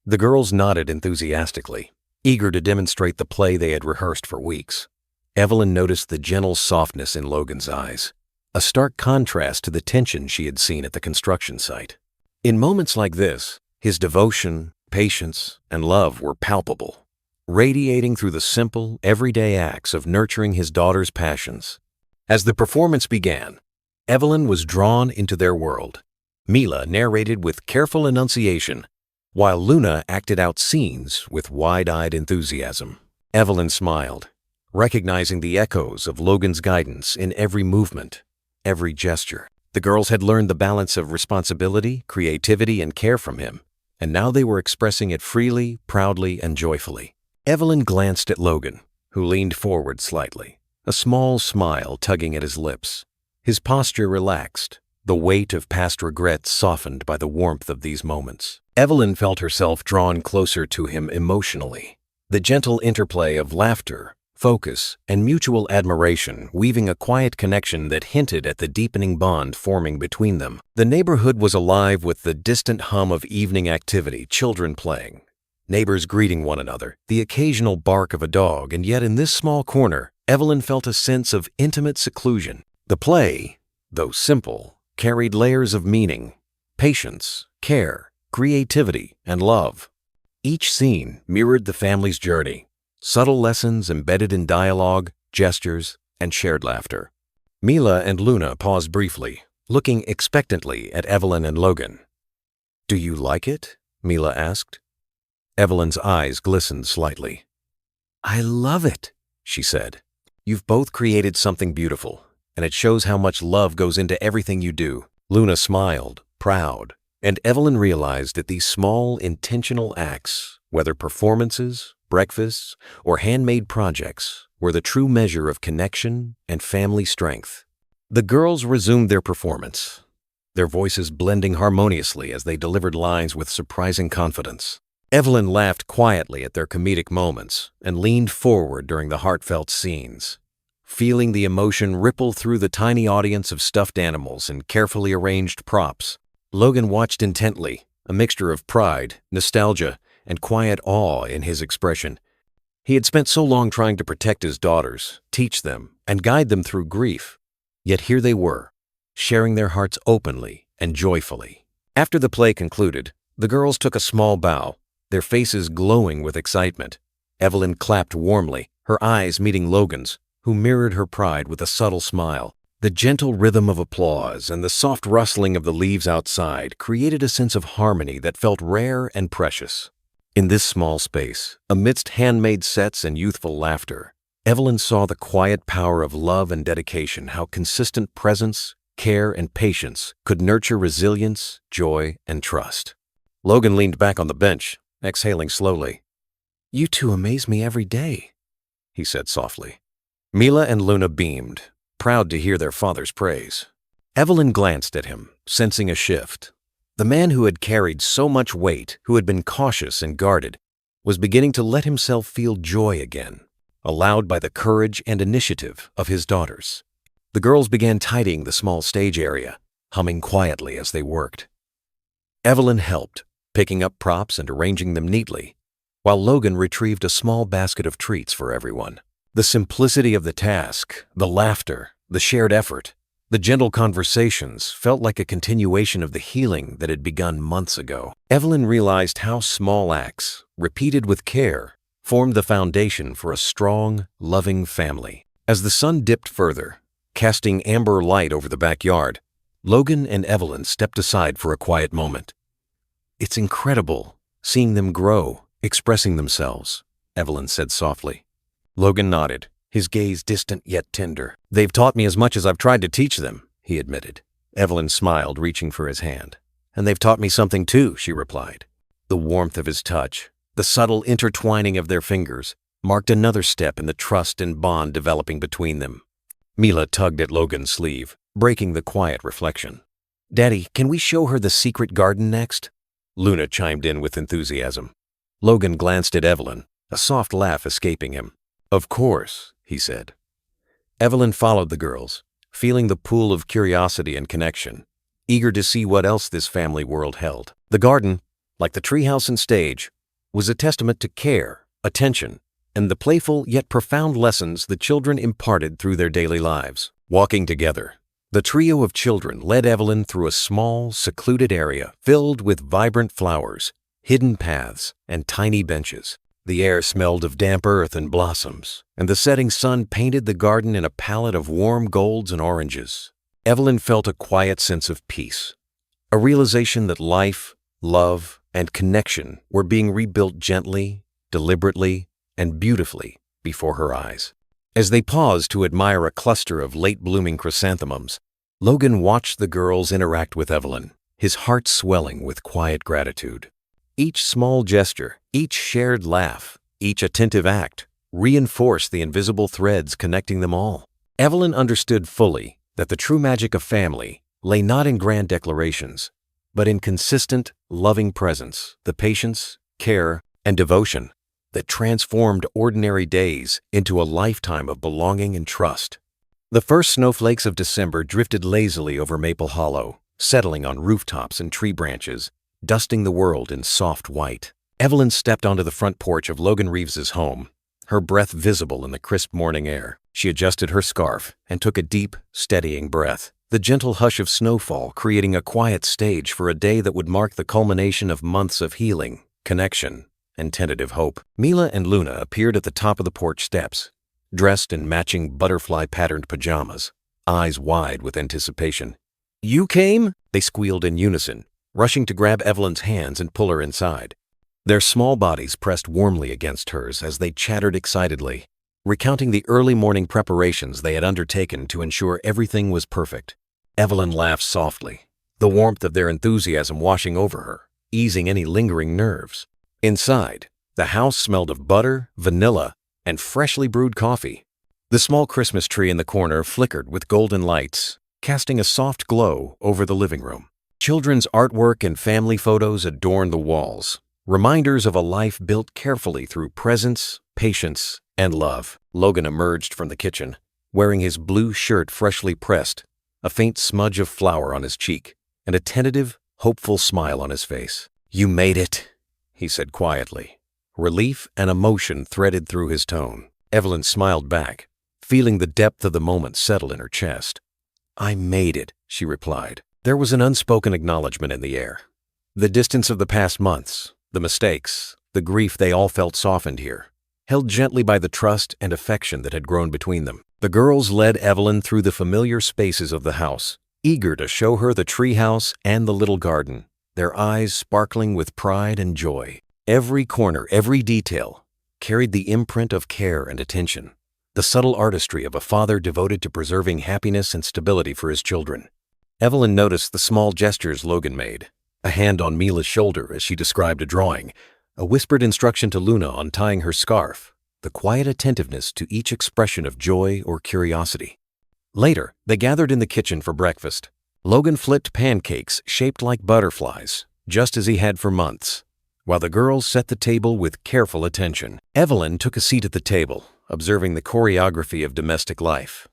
The girls nodded enthusiastically, eager to demonstrate the play they had rehearsed for weeks. Evelyn noticed the gentle softness in Logan's eyes, a stark contrast to the tension she had seen at the construction site. In moments like this, his devotion, patience, and love were palpable, radiating through the simple, everyday acts of nurturing his daughter's passions. As the performance began, Evelyn was drawn into their world. Mila narrated with careful enunciation, while Luna acted out scenes with wide-eyed enthusiasm. Evelyn smiled, recognizing the echoes of Logan's guidance in every movement, every gesture. The girls had learned the balance of responsibility, creativity, and care from him, and now they were expressing it freely, proudly, and joyfully. Evelyn glanced at Logan, who leaned forward slightly, a small smile tugging at his lips. His posture relaxed, the weight of past regrets softened by the warmth of these moments. Evelyn felt herself drawn closer to him emotionally, the gentle interplay of laughter, focus, and mutual admiration weaving a quiet connection that hinted at the deepening bond forming between them. The neighborhood was alive with the distant hum of evening activity, children playing, neighbors greeting one another, the occasional bark of a dog, and yet in this small corner, Evelyn felt a sense of intimate seclusion. The play, though simple, carried layers of meaning, patience, care, creativity, and love. Each scene mirrored the family's journey, subtle lessons embedded in dialogue, gestures, and shared laughter. Mila and Luna paused briefly, looking expectantly at Evelyn and Logan. "Do you like it?" Mila asked. Evelyn's eyes glistened slightly. "I love it," she said. "You've both created something beautiful, and it shows how much love goes into everything you do." Luna smiled, proud, and Evelyn realized that these small, intentional acts, whether performances, breakfasts, or handmade projects, were the true measure of connection and family strength. The girls resumed their performance, their voices blending harmoniously as they delivered lines with surprising confidence. Evelyn laughed quietly at their comedic moments and leaned forward during the heartfelt scenes, feeling the emotion ripple through the tiny audience of stuffed animals and carefully arranged props. Logan watched intently, a mixture of pride, nostalgia, and quiet awe in his expression. He had spent so long trying to protect his daughters, teach them, and guide them through grief. Yet here they were, sharing their hearts openly and joyfully. After the play concluded, the girls took a small bow, their faces glowing with excitement. Evelyn clapped warmly, her eyes meeting Logan's, who mirrored her pride with a subtle smile. The gentle rhythm of applause and the soft rustling of the leaves outside created a sense of harmony that felt rare and precious. In this small space, amidst handmade sets and youthful laughter, Evelyn saw the quiet power of love and dedication, how consistent presence, care, and patience could nurture resilience, joy, and trust. Logan leaned back on the bench, exhaling slowly. "You two amaze me every day," he said softly. Mila and Luna beamed, proud to hear their father's praise. Evelyn glanced at him, sensing a shift. The man who had carried so much weight, who had been cautious and guarded, was beginning to let himself feel joy again, allowed by the courage and initiative of his daughters. The girls began tidying the small stage area, humming quietly as they worked. Evelyn helped, picking up props and arranging them neatly, while Logan retrieved a small basket of treats for everyone. The simplicity of the task, the laughter, the shared effort, the gentle conversations felt like a continuation of the healing that had begun months ago. Evelyn realized how small acts, repeated with care, formed the foundation for a strong, loving family. As the sun dipped further, casting amber light over the backyard, Logan and Evelyn stepped aside for a quiet moment. "It's incredible, seeing them grow, expressing themselves," Evelyn said softly. Logan nodded, his gaze distant yet tender. "They've taught me as much as I've tried to teach them," he admitted. Evelyn smiled, reaching for his hand. "And they've taught me something too," she replied. The warmth of his touch, the subtle intertwining of their fingers, marked another step in the trust and bond developing between them. Mila tugged at Logan's sleeve, breaking the quiet reflection. "Daddy, can we show her the secret garden next?" Luna chimed in with enthusiasm. Logan glanced at Evelyn, a soft laugh escaping him. "Of course," he said. Evelyn followed the girls, feeling the pool of curiosity and connection, eager to see what else this family world held. The garden, like the treehouse and stage, was a testament to care, attention, and the playful yet profound lessons the children imparted through their daily lives. Walking together, the trio of children led Evelyn through a small, secluded area filled with vibrant flowers, hidden paths, and tiny benches. The air smelled of damp earth and blossoms, and the setting sun painted the garden in a palette of warm golds and oranges. Evelyn felt a quiet sense of peace, a realization that life, love, and connection were being rebuilt gently, deliberately, and beautifully before her eyes. As they paused to admire a cluster of late-blooming chrysanthemums, Logan watched the girls interact with Evelyn, his heart swelling with quiet gratitude. Each small gesture, each shared laugh, each attentive act reinforced the invisible threads connecting them all. Evelyn understood fully that the true magic of family lay not in grand declarations, but in consistent, loving presence, the patience, care, and devotion that transformed ordinary days into a lifetime of belonging and trust. The first snowflakes of December drifted lazily over Maple Hollow, settling on rooftops and tree branches, dusting the world in soft white. Evelyn stepped onto the front porch of Logan Reeves's home, her breath visible in the crisp morning air. She adjusted her scarf and took a deep, steadying breath, the gentle hush of snowfall creating a quiet stage for a day that would mark the culmination of months of healing, connection, and tentative hope. Mila and Luna appeared at the top of the porch steps, dressed in matching butterfly-patterned pajamas, eyes wide with anticipation. "You came?" they squealed in unison, rushing to grab Evelyn's hands and pull her inside. Their small bodies pressed warmly against hers as they chattered excitedly, recounting the early morning preparations they had undertaken to ensure everything was perfect. Evelyn laughed softly, the warmth of their enthusiasm washing over her, easing any lingering nerves. Inside, the house smelled of butter, vanilla, and freshly brewed coffee. The small Christmas tree in the corner flickered with golden lights, casting a soft glow over the living room. Children's artwork and family photos adorned the walls, reminders of a life built carefully through presence, patience, and love. Logan emerged from the kitchen, wearing his blue shirt freshly pressed, a faint smudge of flour on his cheek, and a tentative, hopeful smile on his face. "You made it," he said quietly. Relief and emotion threaded through his tone. Evelyn smiled back, feeling the depth of the moment settle in her chest. "I made it," she replied. There was an unspoken acknowledgement in the air. The distance of the past months, the mistakes, the grief, they all felt softened here, held gently by the trust and affection that had grown between them. The girls led Evelyn through the familiar spaces of the house, eager to show her the treehouse and the little garden, their eyes sparkling with pride and joy. Every corner, every detail, carried the imprint of care and attention, the subtle artistry of a father devoted to preserving happiness and stability for his children. Evelyn noticed the small gestures Logan made, a hand on Mila's shoulder as she described a drawing, a whispered instruction to Luna on tying her scarf, the quiet attentiveness to each expression of joy or curiosity. Later, they gathered in the kitchen for breakfast. Logan flipped pancakes shaped like butterflies, just as he had for months, while the girls set the table with careful attention. Evelyn took a seat at the table, observing the choreography of domestic life.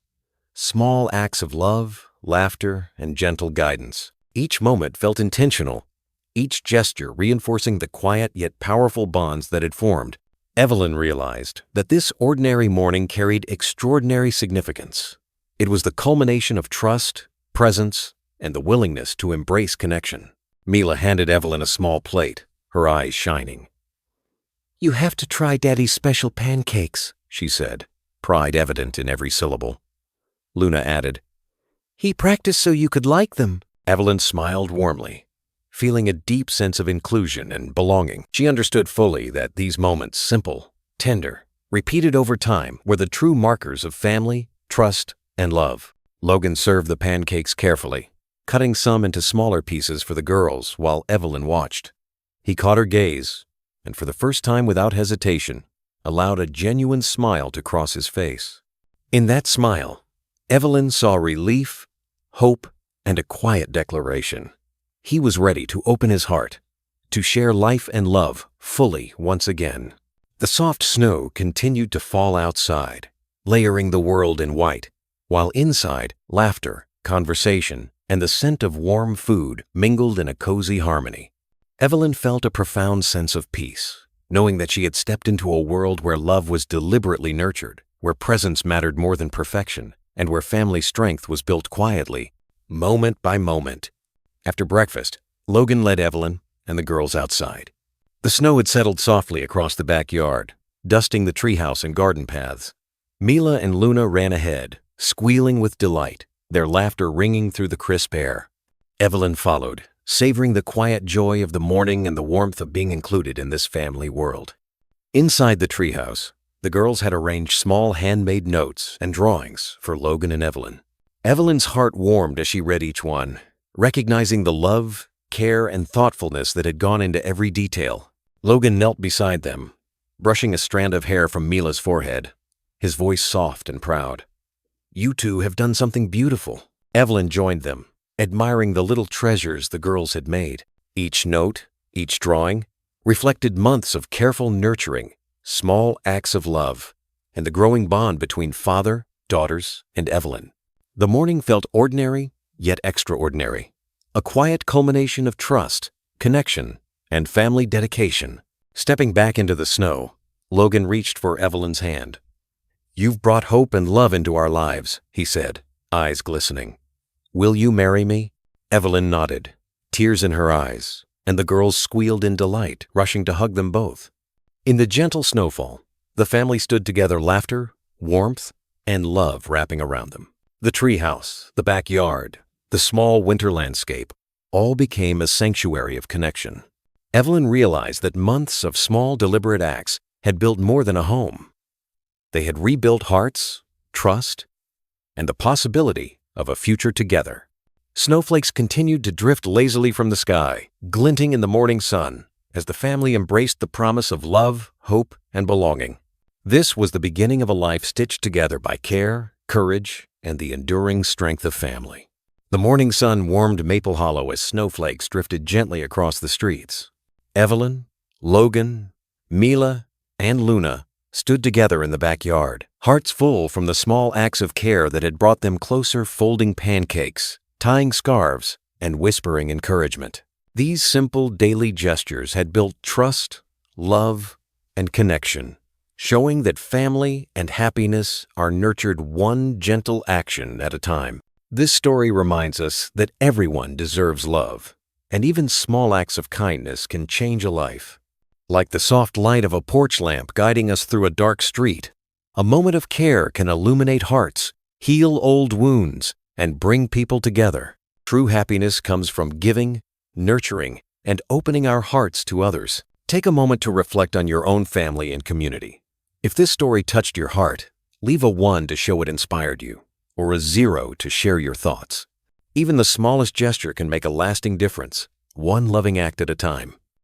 Small acts of love, laughter, and gentle guidance. Each moment felt intentional, each gesture reinforcing the quiet yet powerful bonds that had formed. Evelyn realized that this ordinary morning carried extraordinary significance. It was the culmination of trust, presence, and the willingness to embrace connection. Mila handed Evelyn a small plate, her eyes shining. "You have to try Daddy's special pancakes," she said, pride evident in every syllable. Luna added, "He practiced so you could like them." Evelyn smiled warmly, feeling a deep sense of inclusion and belonging. She understood fully that these moments, simple, tender, repeated over time, were the true markers of family, trust, and love. Logan served the pancakes carefully, cutting some into smaller pieces for the girls while Evelyn watched. He caught her gaze, and for the first time without hesitation, allowed a genuine smile to cross his face. In that smile, Evelyn saw relief, hope, and a quiet declaration. He was ready to open his heart, to share life and love fully once again. The soft snow continued to fall outside, layering the world in white, while inside, laughter, conversation, and the scent of warm food mingled in a cozy harmony. Evelyn felt a profound sense of peace, knowing that she had stepped into a world where love was deliberately nurtured, where presence mattered more than perfection, and where family strength was built quietly, moment by moment. After breakfast, Logan led Evelyn and the girls outside. The snow had settled softly across the backyard, dusting the treehouse and garden paths. Mila and Luna ran ahead, squealing with delight, their laughter ringing through the crisp air. Evelyn followed, savoring the quiet joy of the morning and the warmth of being included in this family world. Inside the treehouse, the girls had arranged small handmade notes and drawings for Logan and Evelyn. Evelyn's heart warmed as she read each one, recognizing the love, care, and thoughtfulness that had gone into every detail. Logan knelt beside them, brushing a strand of hair from Mila's forehead, his voice soft and proud. "You two have done something beautiful." Evelyn joined them, admiring the little treasures the girls had made. Each note, each drawing, reflected months of careful nurturing, small acts of love, and the growing bond between father, daughters, and Evelyn. The morning felt ordinary, yet extraordinary, a quiet culmination of trust, connection, and family dedication. Stepping back into the snow, Logan reached for Evelyn's hand. "You've brought hope and love into our lives," he said, eyes glistening. "Will you marry me?" Evelyn nodded, tears in her eyes, and the girls squealed in delight, rushing to hug them both. In the gentle snowfall, the family stood together, laughter, warmth, and love wrapping around them. The treehouse, the backyard, the small winter landscape, all became a sanctuary of connection. Evelyn realized that months of small, deliberate acts had built more than a home. They had rebuilt hearts, trust, and the possibility of a future together. Snowflakes continued to drift lazily from the sky, glinting in the morning sun, as the family embraced the promise of love, hope, and belonging. This was the beginning of a life stitched together by care, courage, and the enduring strength of family. The morning sun warmed Maple Hollow as snowflakes drifted gently across the streets. Evelyn, Logan, Mila, and Luna stood together in the backyard, hearts full from the small acts of care that had brought them closer, folding pancakes, tying scarves, and whispering encouragement. These simple daily gestures had built trust, love, and connection, showing that family and happiness are nurtured one gentle action at a time. This story reminds us that everyone deserves love, and even small acts of kindness can change a life. Like the soft light of a porch lamp guiding us through a dark street, a moment of care can illuminate hearts, heal old wounds, and bring people together. True happiness comes from giving, nurturing, and opening our hearts to others. Take a moment to reflect on your own family and community. If this story touched your heart, leave a 1 to show it inspired you, or a 0 to share your thoughts. Even the smallest gesture can make a lasting difference, one loving act at a time.